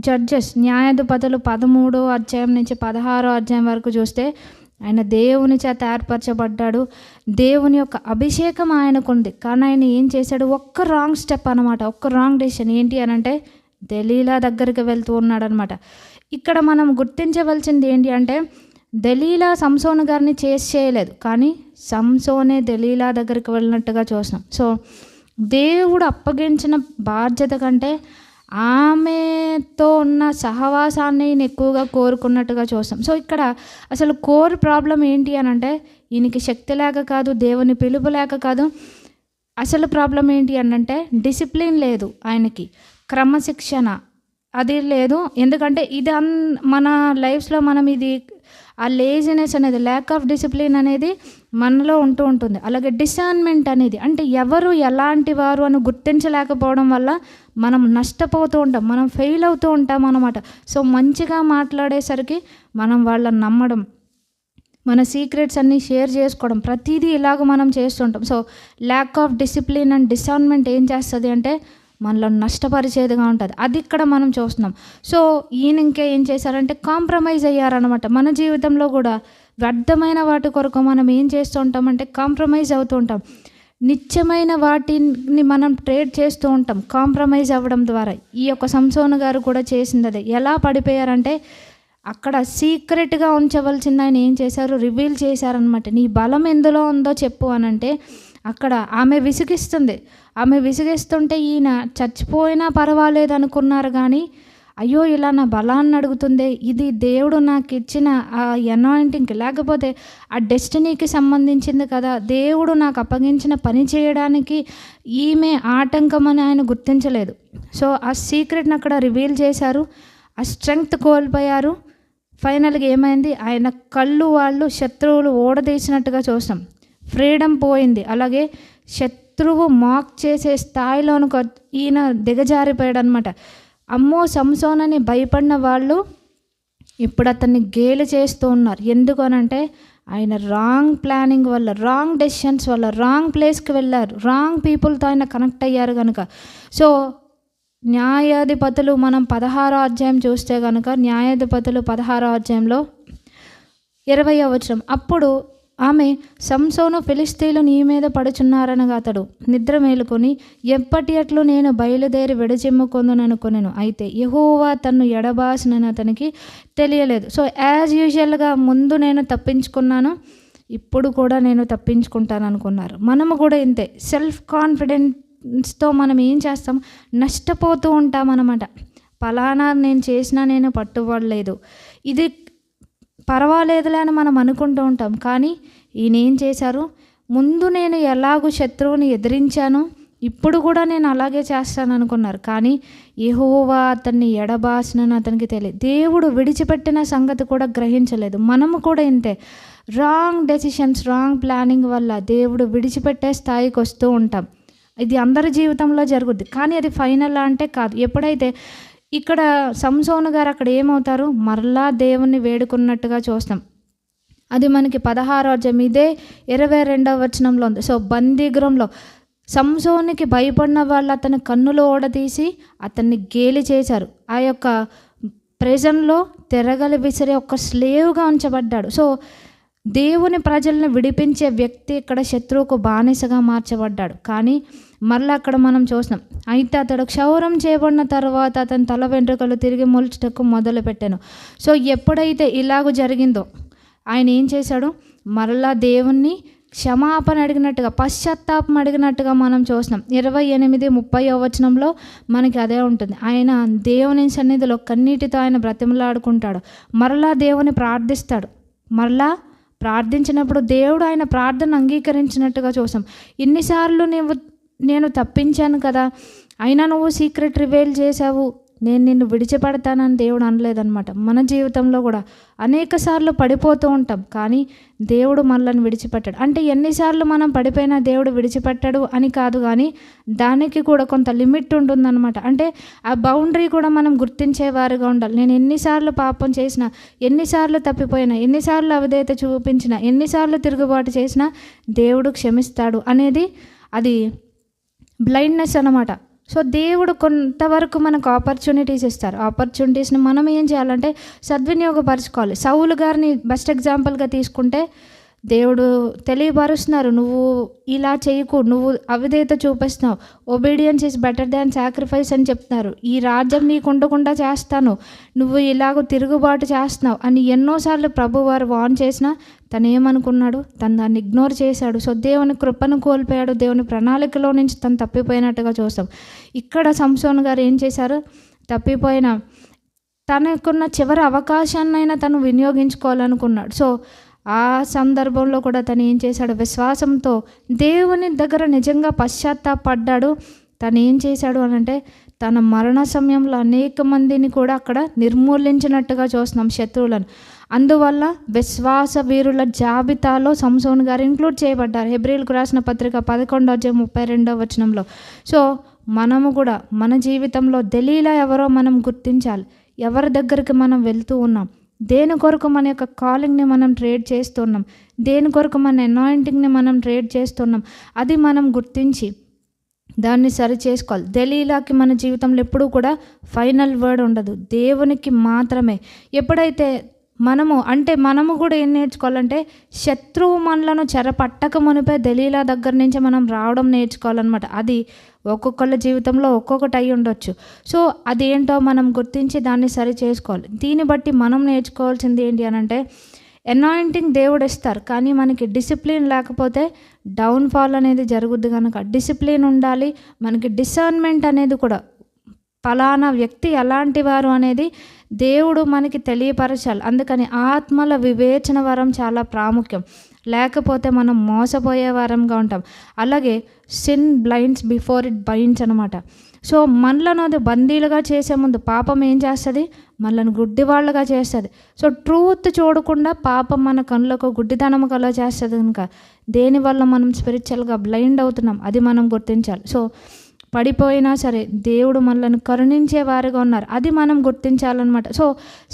జడ్జెస్ న్యాయాధిపతులు 13వ అధ్యాయం నుంచి 16వ అధ్యాయం వరకు చూస్తే ఆయన దేవుని చేత ఏర్పరచబడ్డాడు, దేవుని యొక్క అభిషేకం ఆయనకుంది. కానీ ఆయన ఏం చేశాడు, ఒక్క రాంగ్ స్టెప్ అనమాట, ఒక్క రాంగ్ డెసిషన్. ఏంటి అని అంటే దెలీలా దగ్గరికి వెళ్తూ ఉన్నాడు అనమాట. ఇక్కడ మనం గుర్తించవలసింది ఏంటి అంటే, దెలీలా సంసోను గారిని చేయలేదు, కానీ సంసోనే దెలీలా దగ్గరికి వెళ్ళినట్టుగా చూసాం. సో దేవుడు అప్పగించిన బాధ్యత కంటే ఆమెతో ఉన్న సహవాసాన్ని ఎక్కువగా కోరుకున్నట్టుగా చూస్తాం. సో ఇక్కడ అసలు కోర్ ప్రాబ్లం ఏంటి అని అంటే, ఈయనకి శక్తి లేక కాదు, దేవుని పిలుపు లేక కాదు, అసలు ప్రాబ్లం ఏంటి అని అంటే డిసిప్లిన్ లేదు, ఆయనకి క్రమశిక్షణ అది లేదు. ఎందుకంటే ఇది మన లైఫ్స్లో మనం ఇది ఆ లేజినెస్ అనేది, ల్యాక్ ఆఫ్ డిసిప్లిన్ అనేది మనలో ఉంటూ ఉంటుంది. అలాగే డిసర్న్మెంట్ అనేది, అంటే ఎవరు ఎలాంటి వారు అని గుర్తించలేకపోవడం వల్ల మనం నష్టపోతూ ఉంటాం, మనం ఫెయిల్ అవుతూ ఉంటాం అన్నమాట. సో మంచిగా మాట్లాడేసరికి మనం వాళ్ళని నమ్మడం, మన సీక్రెట్స్ అన్నీ షేర్ చేసుకోవడం, ప్రతిదీ ఇలాగ మనం చేస్తుంటాం. So lack of discipline and discernment ఏం చేస్తుంది అంటే మనలో నష్టపరిచేదిగా ఉంటుంది. అది ఇక్కడ మనం చూస్తున్నాం. సో ఈయన ఇంకా ఏం చేశారంటే కాంప్రమైజ్ అయ్యారనమాట. మన జీవితంలో కూడా వ్యర్థమైన వాటి కొరకు మనం ఏం చేస్తూ ఉంటామంటే కాంప్రమైజ్ అవుతూ ఉంటాం. నిత్యమైన వాటిని మనం ట్రేడ్ చేస్తూ ఉంటాం కాంప్రమైజ్ అవ్వడం ద్వారా. ఈ యొక్క సంసోను గారు కూడా చేసింది అదే. ఎలా పడిపోయారంటే అక్కడ సీక్రెట్గా ఉంచవలసింది ఆయన ఏం చేశారు, రివీల్ చేశారనమాట. నీ బలం ఎందులో ఉందో చెప్పు అనంటే అక్కడ ఆమె విసిగిస్తుంది. ఆమె విసిగిస్తుంటే ఈయన చచ్చిపోయినా పర్వాలేదు అనుకున్నారు, కానీ అయ్యో ఇలా నా బలాన్ని అడుగుతుంది, ఇది దేవుడు నాకు ఇచ్చిన ఆ అనాయింటింగ్కి లేకపోతే ఆ డెస్టినీకి సంబంధించింది కదా, దేవుడు నాకు అప్పగించిన పని చేయడానికి ఈమె ఆటంకం అని ఆయన గుర్తించలేదు. సో ఆ సీక్రెట్ని అక్కడ రివీల్ చేశారు. ఆ స్ట్రెంగ్త్ కోల్పోయారు. ఫైనల్గా ఏమైంది, ఆయన కళ్ళు వాళ్ళు శత్రువులు ఓడదీసినట్టుగా చూస్తాం. ఫ్రీడమ్ పోయింది. అలాగే శత్రువు మాక్ చేసే స్థాయిలోనికి ఈయన దిగజారిపోయాడు అనమాట. అమ్మో సంసోనని భయపడిన వాళ్ళు ఇప్పుడు అతన్ని గేలి చేస్తూ ఉన్నారు. ఎందుకు అనంటే ఆయన రాంగ్ ప్లానింగ్ వల్ల, రాంగ్ డెసిషన్స్ వల్ల రాంగ్ ప్లేస్కి వెళ్ళారు, రాంగ్ పీపుల్తో ఆయన కనెక్ట్ అయ్యారు కనుక. సో న్యాయాధిపతులు మనం 16వ అధ్యాయం చూస్తే కనుక, న్యాయాధిపతులు 16వ అధ్యాయంలో 20వ వచనం, అప్పుడు ఆమె సంసోను ఫిలిష్తీయులు నీ మీద పడుచున్నారనగా అతడు నిద్ర మేలుకొని ఎప్పటి అట్లు నేను బయలుదేరి విడచిమ్ముకొందుననుకొనెను. అయితే యెహోవా తన్ను ఎడబాసినని అతనికి తెలియలేదు. సో యాజ్ యూజువల్గా ముందు నేను తప్పించుకున్నాను, ఇప్పుడు కూడా నేను తప్పించుకుంటాను అనుకున్నారు. మనము కూడా ఇంతే, సెల్ఫ్ కాన్ఫిడెన్స్తో మనం ఏం చేస్తాం, నష్టపోతూ ఉంటామన్నమాట. ఫలానా నేను చేసినా నేను పట్టుబడలేదు, ఇది పర్వాలేదులే అని మనం అనుకుంటూ ఉంటాం. కానీ ఈయన ఏం చేశారు, ముందు నేను ఎలాగూ శత్రువుని ఎదిరించాను, ఇప్పుడు కూడా నేను అలాగే చేస్తాను అనుకున్నారు. కానీ యెహోవా అతన్ని ఎడబాసినని అతనికి తెలియదు. దేవుడు విడిచిపెట్టిన సంగతి కూడా గ్రహించలేదు. మనము కూడా ఇంతే, రాంగ్ డెసిషన్స్, రాంగ్ ప్లానింగ్ వల్ల దేవుడు విడిచిపెట్టే స్థాయికి వస్తూ ఉంటాం. ఇది అందరి జీవితంలో జరుగుద్ది, కానీ అది ఫైనల్ అంటే కాదు. ఎప్పుడైతే ఇక్కడ సంసోను గారు అక్కడ ఏమవుతారు, మరలా దేవుణ్ణి వేడుకున్నట్టుగా చూస్తాం. అది మనకి 16వ అధ్యాయం ఇదే 22వ వచనంలో ఉంది. సో బందీగృహంలో సంసోనికి భయపడిన వాళ్ళు అతని కన్నులు ఓడదీసి అతన్ని గేలి చేశారు. ఆ యొక్క ప్రెజన్లో తిరగలి విసిరే ఒక స్లేవ్గా ఉంచబడ్డాడు. సో దేవుని ప్రజల్ని విడిపించే వ్యక్తి ఇక్కడ శత్రువుకు బానిసగా మార్చబడ్డాడు. కానీ మరలా అక్కడ మనం చూస్తున్నాం, అయితే అతడు క్షౌరం చేయబడిన తర్వాత అతని తల వెంట్రుకలు తిరిగి మొలుచుటకు మొదలుపెట్టాను. సో ఎప్పుడైతే ఇలాగ జరిగిందో ఆయన ఏం చేశాడు, మరలా దేవుణ్ణి క్షమాపణ అడిగినట్టుగా, పశ్చాత్తాపం అడిగినట్టుగా మనం చూస్తున్నాం. 28-30వ వచనంలో మనకి అదే ఉంటుంది. ఆయన దేవుని సన్నిధిలో కన్నీటితో ఆయన బ్రతిమలాడుకుంటాడు, మరలా దేవుని ప్రార్థిస్తాడు. మరలా ప్రార్థించినప్పుడు దేవుడు ఆయన ప్రార్థన అంగీకరించినట్టుగా చూసాం. ఇన్నిసార్లు నేను తప్పించాను కదా, అయినా నువ్వు సీక్రెట్ రివీల్ చేశావు, నేను నిన్ను విడిచిపెడతానని దేవుడు అనలేదన్నమాట. మన జీవితంలో కూడా అనేక సార్లు పడిపోతూ ఉంటాం, కానీ దేవుడు మనల్ని విడిచిపెట్టాడు. అంటే ఎన్నిసార్లు మనం పడిపోయినా దేవుడు విడిచిపెట్టాడు అని కాదు, కానీ దానికి కూడా కొంత లిమిట్ ఉంటుందన్నమాట. అంటే ఆ బౌండరీ కూడా మనం గుర్తించేవారుగా ఉండాలి. నేను ఎన్నిసార్లు పాపం చేసినా, ఎన్నిసార్లు తప్పిపోయినా, ఎన్నిసార్లు అవిధేయత చూపించినా, ఎన్నిసార్లు తిరుగుబాటు చేసినా దేవుడు క్షమిస్తాడు అనేది అది బ్లైండ్నెస్ అన్నమాట. సో దేవుడు కొంతవరకు మనకు ఆపర్చునిటీస్ ఇస్తారు. ఆపర్చునిటీస్ని మనం ఏం చేయాలంటే సద్వినియోగపరచుకోవాలి. సౌలు గారిని బెస్ట్ ఎగ్జాంపుల్గా తీసుకుంటే దేవుడు తెలియపరుస్తున్నారు, నువ్వు ఇలా చేయకు, నువ్వు అవిధేయత చూపిస్తున్నావు, obedience is better than sacrifice అని చెప్తున్నారు, ఈ రాజ్యం నీకు ఉండకుండా చేస్తాను, నువ్వు ఇలాగ తిరుగుబాటు చేస్తున్నావు అని ఎన్నోసార్లు ప్రభువారు వార్న్ చేసినా తను ఏమనుకున్నాడు, తను దాన్ని ఇగ్నోర్ చేశాడు. సో దేవుని కృపను కోల్పోయాడు, దేవుని ప్రణాళికలో నుంచి తను తప్పిపోయినట్టుగా చూస్తాం. ఇక్కడ సంసోను గారు ఏం చేశారు, తప్పిపోయిన తనకున్న చివరి అవకాశాన్నైనా తను వినియోగించుకోవాలనుకున్నాడు. సో ఆ సందర్భంలో కూడా తను ఏం చేశాడు, విశ్వాసంతో దేవుని దగ్గర నిజంగా పశ్చాత్తాపడ్డాడు. తను ఏం చేశాడు అని అంటే తన మరణ సమయంలో అనేక మందిని కూడా అక్కడ నిర్మూలించినట్టుగా చూస్తున్నాం శత్రువులను. అందువల్ల విశ్వాస వీరుల జాబితాలో సంసోను గారు ఇంక్లూడ్ చేయబడ్డారు. హెబ్రీయులకు రాసిన పత్రిక 11:32 సో మనము కూడా మన జీవితంలో దెలీలా ఎవరో మనం గుర్తించాలి. ఎవరి దగ్గరికి మనం వెళ్తూ ఉన్నాం, దేని కొరకు మన యొక్క కాలింగ్ని మనం ట్రేడ్ చేస్తున్నాం, దేని కొరకు మన అనాయింటింగ్ని మనం ట్రేడ్ చేస్తున్నాం, అది మనం గుర్తించి దాన్ని సరి చేసుకోవాలి. దెలీలాకి మన జీవితంలో ఎప్పుడూ కూడా ఫైనల్ వర్డ్ ఉండదు, దేవునికి మాత్రమే. ఎప్పుడైతే మనము కూడా ఏం నేర్చుకోవాలంటే శత్రువు మనలను చెరపట్టక మునిపే దెలీలా దగ్గర నుంచి మనం రావడం నేర్చుకోవాలన్నమాట. అది ఒక్కొక్కళ్ళ జీవితంలో ఒక్కొక్కటి అయి ఉండొచ్చు. సో అదేంటో మనం గుర్తించి దాన్ని సరి చేసుకోవాలి. దీన్ని బట్టి మనం నేర్చుకోవాల్సింది ఏంటి అని అంటే, అనాయింటింగ్ దేవుడు ఇస్తారు, కానీ మనకి డిసిప్లిన్ లేకపోతే డౌన్ఫాల్ అనేది జరుగుద్ది. కనుక డిసిప్లిన్ ఉండాలి. మనకి డిసర్న్మెంట్ అనేది కూడా ఫలానా వ్యక్తి ఎలాంటి వారు అనేది దేవుడు మనకి తెలియపరచాలి. అందుకని ఆత్మల వివేచన వరం చాలా ప్రాముఖ్యం. లేకపోతే మనం మోసపోయే వారంగా ఉంటాం. అలాగే sin blinds before it binds అనమాట. సో మనలను అది బందీలుగా చేసే ముందు పాపం ఏం చేస్తుంది, మనల్ని గుడ్డివాళ్ళుగా చేస్తుంది. సో ట్రూత్ చూడకుండా పాపం మన కళ్ళకు గుడ్డితనం కలా చేస్తుంది. కనుక దేనివల్ల మనం స్పిరిచువల్గా బ్లైండ్ అవుతున్నాం అది మనం గుర్తించాలి. సో పడిపోయినా సరే దేవుడు మనల్ని కరుణించే వారిగా ఉన్నారు, అది మనం గుర్తించాలన్నమాట. సో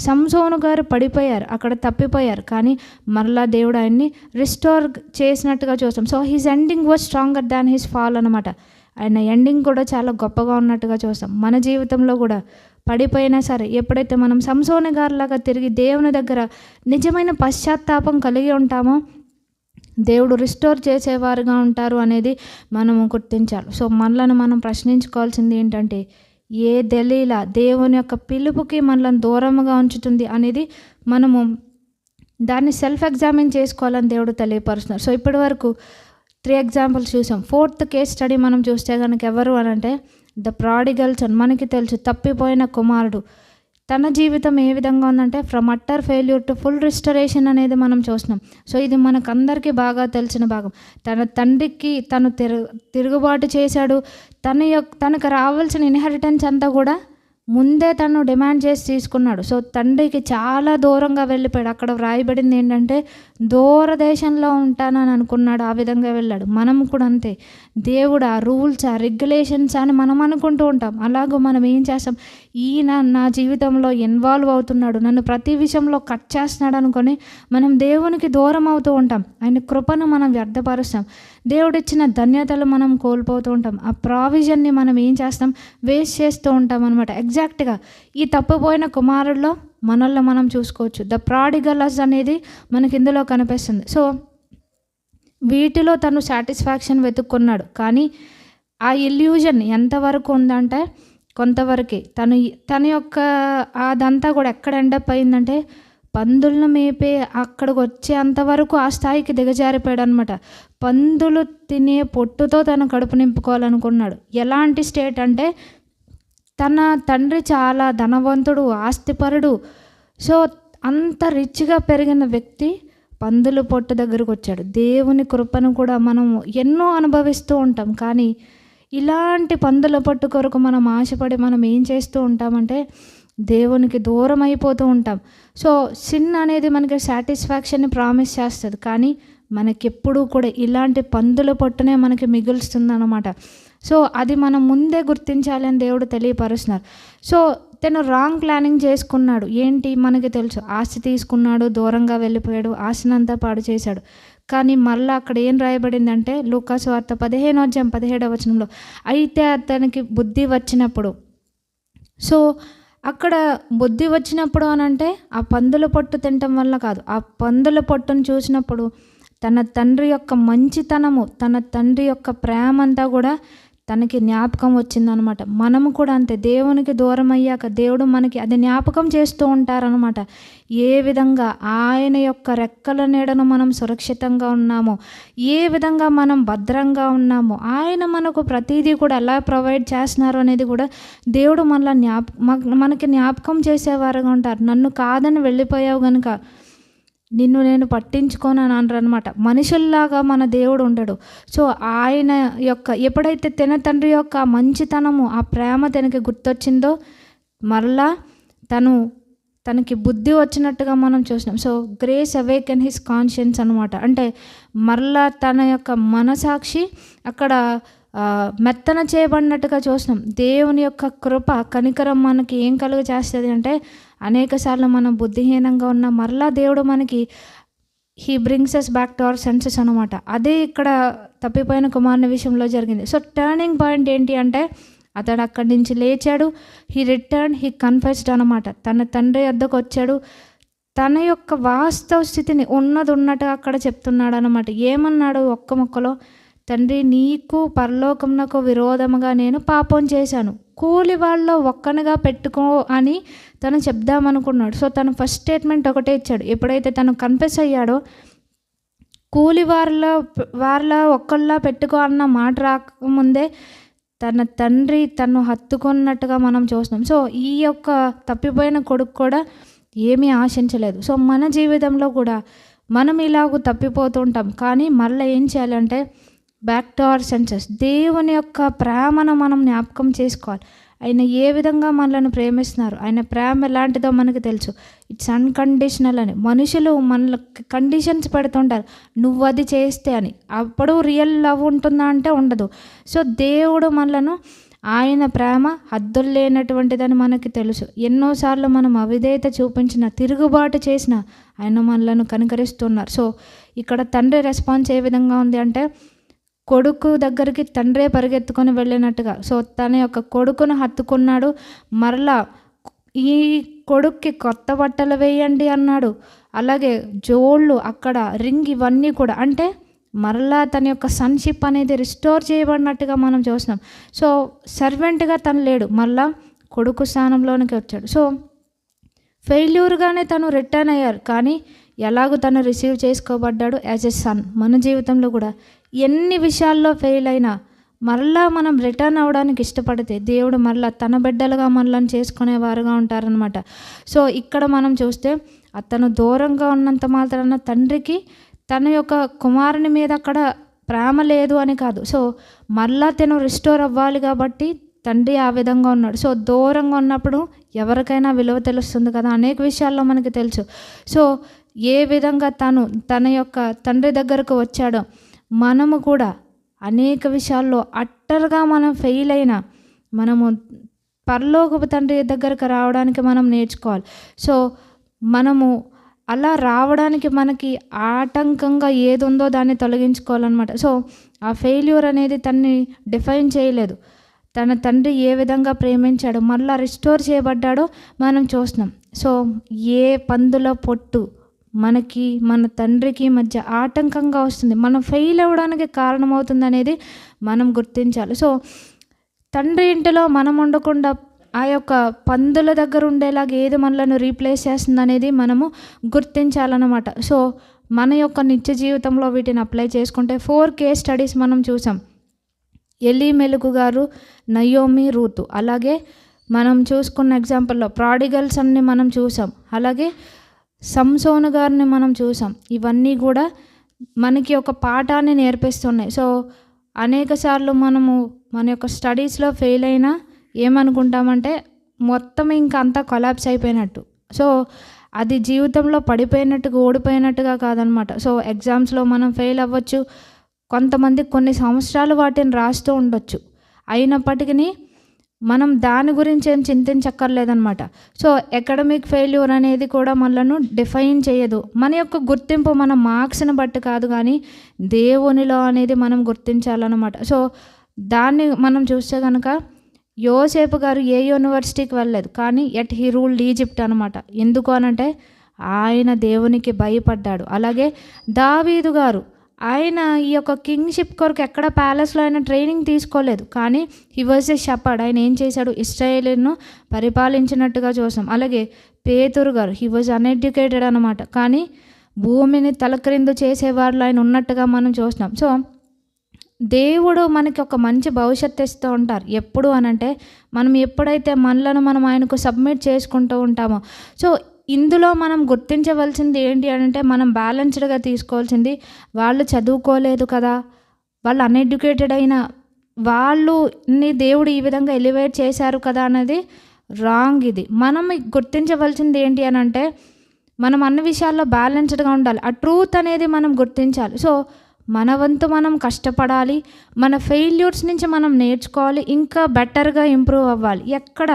సంసోను గారు పడిపోయారు, అక్కడ తప్పిపోయారు, కానీ మరలా దేవుడు ఆయన్ని రిస్టోర్ చేసినట్టుగా చూస్తాం. So his ending was stronger than his fall అనమాట. ఆయన ఎండింగ్ కూడా చాలా గొప్పగా ఉన్నట్టుగా చూస్తాం. మన జీవితంలో కూడా పడిపోయినా సరే ఎప్పుడైతే మనం సంసోను గారిలాగా తిరిగి దేవుని దగ్గర నిజమైన పశ్చాత్తాపం కలిగి ఉంటామో దేవుడు రిస్టోర్ చేసేవారుగా ఉంటారు అనేది మనము గుర్తించాలి. సో మనలను మనం ప్రశ్నించుకోవాల్సింది ఏంటంటే, ఏ దెలీలా దేవుని యొక్క పిలుపుకి మనల్ని దూరంగా ఉంచుతుంది అనేది మనము దాన్ని సెల్ఫ్ ఎగ్జామిన్ చేసుకోవాలని దేవుడు తెలియపరుస్తున్నారు. సో ఇప్పటి వరకు 3 ఎగ్జాంపుల్స్ చూసాం. 4th కేస్ స్టడీ మనం చూస్తే కనుక ఎవరు అని అంటే ద ప్రాడిగల్ సన్. మనకి తెలుసు తప్పిపోయిన కుమారుడు. తన జీవితం ఏ విధంగా ఉందంటే from utter failure to full restoration అనేది మనం చూస్తున్నాం. సో ఇది మనకందరికీ బాగా తెలిసిన భాగం. తన తండ్రికి తను తిరుగుబాటు చేశాడు. తనకు రావాల్సిన ఇన్హెరిటెన్స్ అంతా కూడా ముందే తను డిమాండ్ చేసి తీసుకున్నాడు. సో తండ్రికి చాలా దూరంగా వెళ్ళిపోయాడు. అక్కడ వ్రాయబడింది ఏంటంటే దూరదేశంలో ఉంటానని అనుకున్నాడు, ఆ విధంగా వెళ్ళాడు. మనం కూడా అంతే. దేవుడు ఆ రూల్స్, ఆ రెగ్యులేషన్స్ అని మనం అనుకుంటూ ఉంటాం. అలాగూ మనం ఏం చేస్తాం, ఈయన నా జీవితంలో ఇన్వాల్వ్ అవుతున్నాడు, నన్ను ప్రతి విషయంలో కట్ చేస్తున్నాడు అనుకొని మనం దేవునికి దూరం అవుతూ ఉంటాం. ఆయన కృపను మనం వ్యర్థపరుస్తాం. దేవుడిచ్చిన ధన్యతలు మనం కోల్పోతూ ఉంటాం. ఆ ప్రావిజన్ని మనం ఏం చేస్తాం, వేస్ట్ చేస్తూ ఉంటాం అనమాట. ఎగ్జాక్ట్గా ఈ తప్పిపోయిన కుమారుల్లో మనల్ని మనం చూసుకోవచ్చు. ద ప్రాడిగలస్ అనేది మనకి ఇందులో కనిపిస్తుంది. సో వీటిలో తను సాటిస్ఫాక్షన్ వెతుక్కున్నాడు, కానీ ఆ ఇల్యూజన్ ఎంతవరకు ఉందంటే కొంతవరకే. తన యొక్క అదంతా కూడా ఎక్కడ ఎండప్ అయిందంటే పందులను మేపే అక్కడికి వచ్చే అంతవరకు ఆ స్థాయికి దిగజారిపోయాడు అనమాట. పందులు తినే పొట్టుతో తన కడుపు నింపుకోవాలనుకున్నాడు. ఎలాంటి స్టేట్ అంటే తన తండ్రి చాలా ధనవంతుడు, ఆస్తిపరుడు. సో అంత రిచ్గా పెరిగిన వ్యక్తి పందుల పొట్టు దగ్గరకు వచ్చాడు. దేవుని కృపను కూడా మనం ఎన్నో అనుభవిస్తూ ఉంటాం, కానీ ఇలాంటి పందుల పొట్టు కొరకు మనం ఆశపడి మనం ఏం చేస్తూ ఉంటామంటే దేవునికి దూరం అయిపోతూ ఉంటాం. సో సిన్ అనేది మనకి సాటిస్ఫాక్షన్ని ప్రామిస్ చేస్తుంది, కానీ మనకెప్పుడూ కూడా ఇలాంటి పందుల పొట్టునే మనకి మిగులుస్తుంది అన్నమాట. సో అది మనం ముందే గుర్తించాలి అని దేవుడు తెలియపరుస్తున్నారు. సో తను రాంగ్ ప్లానింగ్ చేసుకున్నాడు. ఏంటి మనకి తెలుసు, ఆస్తి తీసుకున్నాడు, దూరంగా వెళ్ళిపోయాడు, ఆస్తినంతా పాడు చేశాడు. కానీ మళ్ళీ అక్కడ ఏం రాయబడిందంటే లూకాసు వార్త 15:17 అయితే అతనికి బుద్ధి వచ్చినప్పుడు. సో అక్కడ బుద్ధి వచ్చినప్పుడు అని అంటే ఆ పందుల పొట్టు తినటం వల్ల కాదు, ఆ పందుల పొట్టును చూసినప్పుడు తన తండ్రి యొక్క మంచితనము, తన తండ్రి యొక్క ప్రేమ అంతా కూడా తనకి జ్ఞాపకం వచ్చిందనమాట. మనము కూడా అంతే, దేవునికి దూరం అయ్యాక దేవుడు మనకి అది జ్ఞాపకం చేస్తూ ఉంటారనమాట. ఏ విధంగా ఆయన యొక్క రెక్కల నీడను మనం సురక్షితంగా ఉన్నామో, ఏ విధంగా మనం భద్రంగా ఉన్నామో, ఆయన మనకు ప్రతిదీ కూడా ఎలా ప్రొవైడ్ చేస్తున్నారు అనేది కూడా దేవుడు మనకి జ్ఞాపకం చేసేవారుగా ఉంటారు. నన్ను కాదని వెళ్ళిపోయావు కనుక నిన్ను నేను పట్టించుకోను అని అనరనమాట. మనుషుల్లాగా మన దేవుడు ఉండడు. సో, ఆయన యొక్క ఎప్పుడైతే తండ్రి యొక్క మంచితనము, ఆ ప్రేమ తనకి గుర్తొచ్చిందో మరలా తనకి బుద్ధి వచ్చినట్టుగా మనం చూసినాం. So, grace awaken his conscience అనమాట. అంటే మరలా తన యొక్క మనసాక్షి అక్కడ మెత్తన చేయబడినట్టుగా చూసినాం. దేవుని యొక్క కృప, కనికరం మనకి ఏం కలుగ చేస్తుంది అంటే, అనేక సార్లు మనం బుద్ధిహీనంగా ఉన్న మరలా దేవుడు మనకి he brings us back to our senses అనమాట. అదే ఇక్కడ తప్పిపోయిన కుమారుని విషయంలో జరిగింది. సో, టర్నింగ్ పాయింట్ ఏంటి అంటే, అతడు అక్కడి నుంచి లేచాడు. హీ రిటర్న్, హీ కన్ఫెస్డ్ అనమాట. తన తండ్రి వద్దకు వచ్చాడు. తన యొక్క వాస్తవ స్థితిని ఉన్నట్టుగా అక్కడ చెప్తున్నాడు అనమాట. ఏమన్నాడు ఒక్క మొక్కలో? తండ్రి, నీకు పరలోకమునకు విరోధముగా నేను పాపం చేశాను, కూలి వాళ్ళలో ఒక్కనిగా పెట్టుకో అని తను చెప్దామనుకున్నాడు. సో, తను ఫస్ట్ స్టేట్మెంట్ ఒకటే ఇచ్చాడు. ఎప్పుడైతే తను కన్ఫెస్ అయ్యాడో, కూలి వారిలో ఒక్కళ్ళ పెట్టుకో అన్న మాట రాకముందే తన తండ్రి తను హత్తుకున్నట్టుగా మనం చూస్తున్నాం. సో, ఈ యొక్క తప్పిపోయిన కొడుకు కూడా ఏమీ ఆశించలేదు. సో, మన జీవితంలో కూడా మనం ఇలాగ తప్పిపోతూ ఉంటాం. కానీ మళ్ళీ ఏం చేయాలంటే, బ్యాక్ టు అవర్ సెన్సెస్, దేవుని యొక్క ప్రేమను మనం జ్ఞాపకం చేసుకోవాలి. ఆయన ఏ విధంగా మనల్ని ప్రేమిస్తున్నారు, ఆయన ప్రేమ ఎలాంటిదో మనకు తెలుసు. ఇట్స్ అన్కండిషనల్ అని. మనుషులు మనకి కండిషన్స్ పెడుతుంటారు, నువ్వు అది చేస్తే అని. అప్పుడు రియల్ లవ్ ఉంటుందా అంటే ఉండదు. సో, దేవుడు మనలను, ఆయన ప్రేమ హద్దులు లేనటువంటిదని మనకి తెలుసు. ఎన్నోసార్లు మనం అవిధేయత చూపించిన, తిరుగుబాటు చేసిన ఆయన మనలను కనికరిస్తున్నారు. సో, ఇక్కడ తండ్రి రెస్పాన్స్ ఏ విధంగా ఉంది అంటే, కొడుకు దగ్గరికి తండ్రే పరిగెత్తుకొని వెళ్ళినట్టుగా. సో, తన యొక్క కొడుకును హత్తుకున్నాడు. మరలా ఈ కొడుక్కి కొత్త బట్టలు వేయండి అన్నాడు. అలాగే జోళ్ళు, అక్కడ రింగ్, ఇవన్నీ కూడా. అంటే మరలా తన యొక్క సన్షిప్ అనేది రిస్టోర్ చేయబడినట్టుగా మనం చూస్తున్నాం. సో, సర్వెంట్గా తను లేడు, మళ్ళా కొడుకు స్థానంలోనికి వచ్చాడు. సో, ఫెయిల్యూర్గానే తను రిటర్న్ అయ్యారు, కానీ ఎలాగో తను రిసీవ్ చేసుకోబడ్డాడు యాజ్ ఎ సన్. మన జీవితంలో కూడా ఎన్ని విషయాల్లో ఫెయిల్ అయినా మరలా మనం రిటర్న్ అవ్వడానికి ఇష్టపడితే దేవుడు మరలా తన బిడ్డలుగా మనల్ని చేసుకునేవారుగా ఉంటారనమాట. సో, ఇక్కడ మనం చూస్తే అతను దూరంగా ఉన్నంత మాత్రాన తండ్రికి తన యొక్క కుమారుని మీద అక్కడ ప్రేమ లేదు అని కాదు. సో, మరలా తను రిస్టోర్ అవ్వాలి కాబట్టి తండ్రి ఆ విధంగా ఉన్నాడు. సో, దూరంగా ఉన్నప్పుడు ఎవరికైనా విలువ తెలుస్తుంది కదా, అనేక విషయాల్లో మనకి తెలుసు. సో, ఏ విధంగా తన యొక్క తండ్రి దగ్గరకు వచ్చాడో, మనము కూడా అనేక విషయాల్లో అట్టర్గా మనం ఫెయిల్ అయినా మనము పరలోకపు తండ్రి దగ్గరకు రావడానికి మనం నేర్చుకోవాలి. సో, మనము అలా రావడానికి మనకి ఆటంకంగా ఏది ఉందో దాన్ని తొలగించుకోవాలన్నమాట. సో, ఆ ఫెయిల్యూర్ అనేది తన్ని డిఫైన్ చేయలేదు. తన తండ్రి ఏ విధంగా ప్రేమించాడో, మళ్ళీ రిస్టోర్ చేయబడ్డాడో మనం చూస్తున్నాం. సో, ఏ పందుల పొట్టు మనకి మన తండ్రికి మధ్య ఆటంకంగా వస్తుంది, మనం ఫెయిల్ అవ్వడానికి కారణమవుతుంది అనేది మనం గుర్తించాలి. సో, తండ్రి ఇంటిలో మనం ఉండకుండా ఆ యొక్క పందుల దగ్గర ఉండేలాగా ఏది మనలను రీప్లేస్ చేస్తుంది అనేది మనము గుర్తించాలన్నమాట. సో, మన యొక్క నిత్య జీవితంలో వీటిని అప్లై చేసుకుంటే 4 కేస్ స్టడీస్ మనం చూసాం. ఎలీమెలెకు గారు, నయోమి, రూతు. అలాగే మనం చూసుకున్న ఎగ్జాంపుల్లో ప్రాడిగల్స్ అన్ని మనం చూసాం. అలాగే సంసోను గారిని మనం చూసాం. ఇవన్నీ కూడా మనకి ఒక పాఠాన్ని నేర్పిస్తున్నాయి. సో, అనేక సార్లు మనము మన యొక్క స్టడీస్లో ఫెయిల్ అయినా ఏమనుకుంటామంటే మొత్తం ఇంకా అంతా కొలాప్స్ అయిపోయినట్టు. సో, అది జీవితంలో పడిపోయినట్టుగా, ఓడిపోయినట్టుగా కాదనమాట. సో, ఎగ్జామ్స్లో మనం ఫెయిల్ అవ్వచ్చు, కొంతమంది కొన్ని సంవత్సరాలు వాటిని రాస్తూ ఉండొచ్చు. అయినప్పటికీ మనం దాని గురించి ఏం చింతించక్కర్లేదనమాట. సో, అకాడమిక్ ఫెయిల్యూర్ అనేది కూడా మనలను డిఫైన్ చేయదు. మన యొక్క గుర్తింపు మన మార్క్స్ని బట్టి కాదు, కానీ దేవునిలో అనేది మనం గుర్తించాలన్నమాట. సో, దాన్ని మనం చూస్తే కనుక యోసేపు గారు ఏ యూనివర్సిటీకి వెళ్ళలేదు, కానీ ఎట్ హీ రూల్డ్ ఈజిప్ట్ అనమాట. ఎందుకు అనంటే ఆయన దేవునికి భయపడ్డాడు. అలాగే దావీదు గారు, ఆయన ఈ యొక్క కింగ్షిప్ కొరకు ఎక్కడ ప్యాలెస్లో ఆయన ట్రైనింగ్ తీసుకోలేదు, కానీ హీ వాజ్ ఎ షెపర్డ్. ఆయన ఏం చేశాడు, ఇశ్రాయేలును పరిపాలించినట్టుగా చూసాం. అలాగే పేతురు గారు, హీ వాజ్ అన్ఎడ్యుకేటెడ్ అనమాట, కానీ భూమిని తలక్రిందు చేసేవాళ్ళు ఆయన ఉన్నట్టుగా మనం చూస్తున్నాం. సో, దేవుడు మనకి ఒక మంచి భవిష్యత్తు ఇస్తూ ఉంటారు. ఎప్పుడు అనంటే మనం ఎప్పుడైతే మనలను మనం ఆయనకు సబ్మిట్ చేసుకుంటూ ఉంటామో. సో, ఇందులో మనం గుర్తించవలసింది ఏంటి అంటే, మనం బ్యాలెన్స్డ్‌గా తీసుకోవాల్సింది, వాళ్ళు చదువుకోలేదు కదా, వాళ్ళు అన్‌ఎడ్యుకేటెడ్ అయిన వాళ్ళుని దేవుడు ఈ విధంగా ఎలివేట్ చేశారు కదా అనేది రాంగ్ ఇది. మనం గుర్తించవలసింది ఏంటి అనంటే, మనం అన్ని విషయాల్లో బ్యాలెన్స్డ్‌గా ఉండాలి. ఆ ట్రూత్ అనేది మనం గుర్తించాలి. సో, మన వంతు మనం కష్టపడాలి. మన ఫెయిల్యూర్స్ నుంచి మనం నేర్చుకోవాలి. ఇంకా బెటర్‌గా ఇంప్రూవ్ అవ్వాలి. ఎక్కడ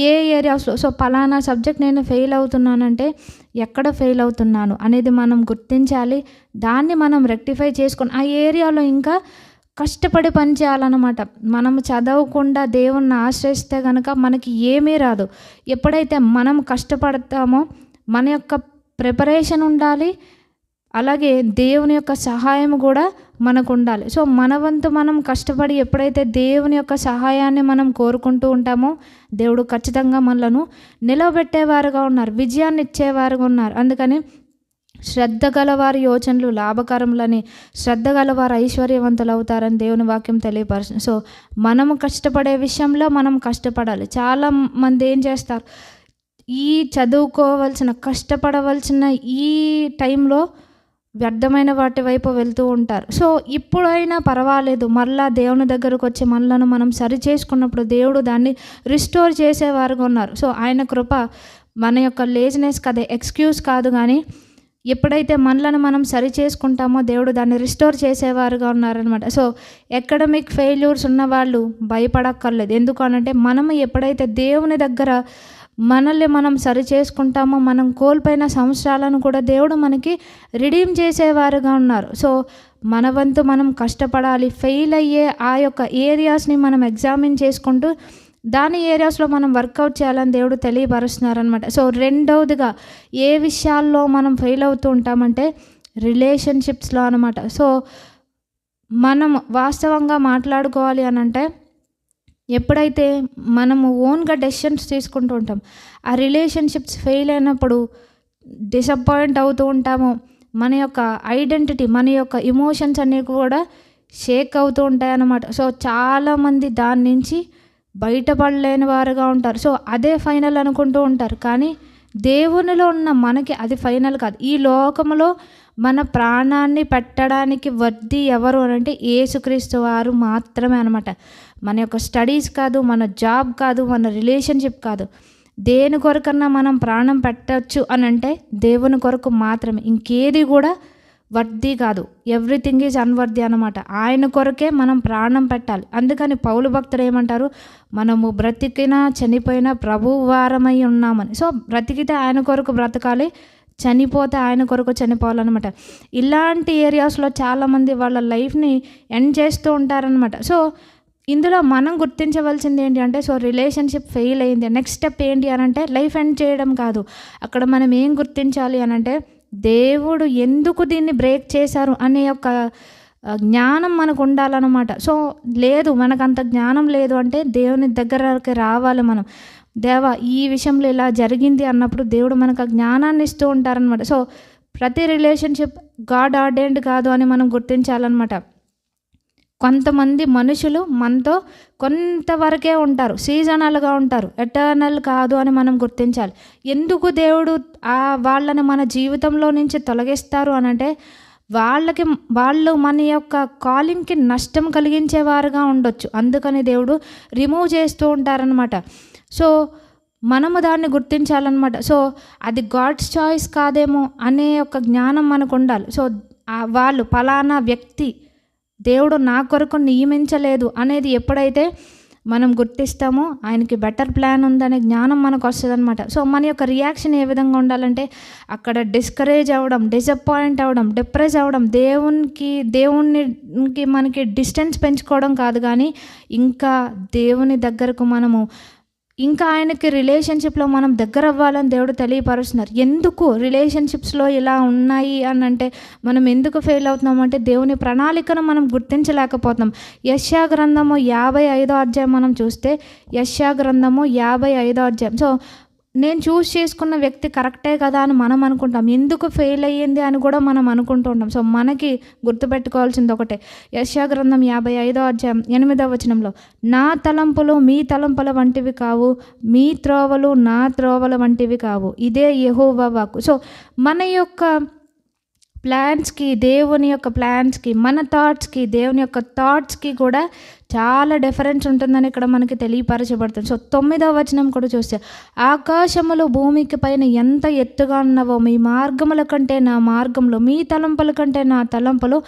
ఏ ఏరియాస్‌లో సో, పలానా సబ్జెక్ట్ నేను ఫెయిల్ అవుతున్నానంటే, ఎక్కడ ఫెయిల్ అవుతున్నాను అనేది మనం గుర్తించాలి. దాన్ని మనం రెక్టిఫై చేసుకొని, ఆ ఏరియాలో ఇంకా కష్టపడి పని చేయాలన్నమాట. మనం చదవకుండా దేవుణ్ణి ఆశ్రయిస్తే గనక మనకి ఏమీ రాదు. ఎప్పుడైతే మనం కష్టపడతామో మన యొక్క ప్రిపరేషన్ ఉండాలి. అలాగే దేవుని యొక్క సహాయం కూడా మనకు ఉండాలి. సో, మన వంతు మనం కష్టపడి ఎప్పుడైతే దేవుని యొక్క సహాయాన్ని మనం కోరుకుంటూ ఉంటామో, దేవుడు ఖచ్చితంగా మనలను నిలబెట్టేవారుగా ఉన్నారు. విజయాన్ని ఇచ్చేవారుగా ఉన్నారు. అందుకని శ్రద్ధ గలవారి యోచనలు లాభకరములని, శ్రద్ధ గలవారు ఐశ్వర్యవంతులు అవుతారని దేవుని వాక్యం తెలియపరుస్తుంది. సో, మనము కష్టపడే విషయంలో మనం కష్టపడాలి. చాలా మంది ఏం చేస్తారు, ఈ చదువుకోవాల్సిన కష్టపడవలసిన ఈ టైంలో వ్యర్థమైన వాటి వైపు వెళ్తూ ఉంటారు. సో, ఇప్పుడైనా పర్వాలేదు, మళ్ళా దేవుని దగ్గరకు వచ్చి మనలను మనం సరి చేసుకున్నప్పుడు దేవుడు దాన్ని రిస్టోర్ చేసేవారుగా ఉన్నారు. సో, ఆయన కృప మన యొక్క లేజినెస్ కదే ఎక్స్క్యూజ్ కాదు, కానీ ఎప్పుడైతే మనలను మనం సరి చేసుకుంటామో దేవుడు దాన్ని రిస్టోర్ చేసేవారుగా ఉన్నారనమాట. సో, అకాడమిక్ ఫెయిల్యూర్స్ ఉన్నవాళ్ళు భయపడక్కర్లేదు. ఎందుకు అనంటే, మనము ఎప్పుడైతే దేవుని దగ్గర మనల్ని మనం సరి చేసుకుంటామో, మనం కోల్పోయిన సంవత్సరాలను కూడా దేవుడు మనకి రిడీమ్ చేసేవారుగా ఉన్నారు. సో, మన వంతు మనం కష్టపడాలి. ఫెయిల్ అయ్యే ఆ యొక్క ఏరియాస్ని మనం ఎగ్జామిన్ చేసుకుంటూ దాని ఏరియాస్లో మనం వర్కౌట్ చేయాలని దేవుడు తెలియపరుస్తున్నారనమాట. సో, రెండవదిగా ఏ విషయాల్లో మనం ఫెయిల్ అవుతూ ఉంటామంటే రిలేషన్షిప్స్లో అనమాట. సో, మనం వాస్తవంగా మాట్లాడుకోవాలి అనంటే, ఎప్పుడైతే మనము ఓన్గా డెసిషన్స్ తీసుకుంటూ ఉంటాం, ఆ రిలేషన్షిప్స్ ఫెయిల్ అయినప్పుడు డిసప్పాయింట్ అవుతూ ఉంటాము. మన యొక్క ఐడెంటిటీ, మన యొక్క ఎమోషన్స్ అన్నీ కూడా షేక్ అవుతూ ఉంటాయి అన్నమాట. సో, చాలామంది దాని నుంచి బయటపడలేని వారుగా ఉంటారు. సో, అదే ఫైనల్ అనుకుంటూ ఉంటారు. కానీ దేవునిలో ఉన్న మనకి అది ఫైనల్ కాదు. ఈ లోకంలో మన ప్రాణాన్ని పెట్టడానికి వర్ది ఎవరు అనంటే యేసుక్రీస్తు వారు మాత్రమే అనమాట. మన యొక్క స్టడీస్ కాదు, మన జాబ్ కాదు, మన రిలేషన్షిప్ కాదు. దేని కొరకన్నా మనం ప్రాణం పెట్టచ్చు అనంటే దేవుని కొరకు మాత్రమే. ఇంకేది కూడా వర్ది కాదు. ఎవ్రీథింగ్ ఈజ్ అన్వర్ది అనమాట. ఆయన కొరకే మనం ప్రాణం పెట్టాలి. అందుకని పౌలు భక్తుడు ఏమంటారు, మనము బ్రతికినా చనిపోయినా ప్రభువు వారమై ఉన్నామని. సో, బ్రతికితే ఆయన కొరకు బ్రతకాలి, చనిపోతే ఆయన కొరకు చనిపోవాలన్నమాట. ఇలాంటి ఏరియాస్లో చాలామంది వాళ్ళ లైఫ్ని ఎండ్ చేస్తూ ఉంటారనమాట. సో, ఇందులో మనం గుర్తించవలసింది ఏంటి అంటే, సో రిలేషన్షిప్ ఫెయిల్ అయింది, నెక్స్ట్ స్టెప్ ఏంటి అనంటే లైఫ్ ఎండ్ చేయడం కాదు. అక్కడ మనం ఏం గుర్తించాలి అనంటే, దేవుడు ఎందుకు దీన్ని బ్రేక్ చేశారు అనే ఒక జ్ఞానం మనకు ఉండాలన్నమాట. సో, లేదు మనకు అంత జ్ఞానం లేదు అంటే దేవుని దగ్గరకి రావాలి మనం. దేవా ఈ విషయంలో ఇలా జరిగింది అన్నప్పుడు దేవుడు మనకు ఆ జ్ఞానాన్ని ఇస్తూ ఉంటారనమాట. సో, ప్రతి రిలేషన్షిప్ గాడ్ ఆర్డెండ్ కాదు అని మనం గుర్తించాలన్నమాట. కొంతమంది మనుషులు మనతో కొంతవరకే ఉంటారు, సీజనల్గా ఉంటారు, ఎటర్నల్ కాదు అని మనం గుర్తించాలి. ఎందుకు దేవుడు వాళ్ళని మన జీవితంలో నుంచి తొలగిస్తారు అనంటే, వాళ్ళు మన యొక్క కాలింగ్కి నష్టం కలిగించేవారుగా ఉండొచ్చు. అందుకని దేవుడు రిమూవ్ చేస్తూ ఉంటారనమాట. సో, మనము దాన్ని గుర్తించాలన్నమాట. సో, అది గాడ్స్ చాయిస్ కాదేమో అనే ఒక జ్ఞానం మనకు ఉండాలి. సో, వాళ్ళు ఫలానా వ్యక్తి దేవుడు నా కొరకు నియమించలేదు అనేది ఎప్పుడైతే మనం గుర్తిస్తామో, ఆయనకి బెటర్ ప్లాన్ ఉందనే జ్ఞానం మనకు వస్తుంది అనమాట. సో, మన యొక్క రియాక్షన్ ఏ విధంగా ఉండాలంటే, అక్కడ డిస్కరేజ్ అవ్వడం, డిసప్పాయింట్ అవ్వడం, డిప్రెస్ అవ్వడం, దేవునికి మనకి డిస్టెన్స్ పెంచుకోవడం కాదు, కానీ ఇంకా దేవుని దగ్గరకు మనము ఇంకా ఆయనకి రిలేషన్షిప్లో మనం దగ్గర అవ్వాలని దేవుడు తెలియపరుస్తున్నారు. ఎందుకు రిలేషన్షిప్స్లో ఇలా ఉన్నాయి అని అంటే, మనం ఎందుకు ఫెయిల్ అవుతున్నామంటే దేవుని ప్రణాళికను మనం గుర్తించలేకపోతున్నాం. యెషయా గ్రంథము 55వ అధ్యాయం మనం చూస్తే, యెషయా గ్రంథము 55వ అధ్యాయం. సో, నేను చూస్ చేసుకున్న వ్యక్తి కరెక్టే కదా అని మనం అనుకుంటాం. ఎందుకు ఫెయిల్ అయ్యింది అని కూడా మనం అనుకుంటూ ఉంటాం. సో మనకి గుర్తుపెట్టుకోవాల్సింది ఒకటే, యెషయా గ్రంథం 55వ అధ్యాయం 8వ వచనంలో, నా తలంపులు మీ తలంపుల వంటివి కావు, మీ త్రోవలు నా త్రోవల వంటివి కావు, ఇదే యెహోవా వాక్కు. సో మన యొక్క ప్లాన్స్కి, దేవుని యొక్క ప్లాన్స్కి, మన థాట్స్కి, దేవుని యొక్క థాట్స్కి కూడా చాలా డిఫరెన్స్ ఉంటుందని ఇక్కడ మనకి తెలియపరచబడుతుంది. సో 9వ వచనం కూడా చూస్తే, ఆకాశములు భూమికి పైన ఎంత ఎత్తుగా ఉన్నవో మీ మార్గముల కంటే నా మార్గములు, మీ తలంపుల కంటే నా తలంపులు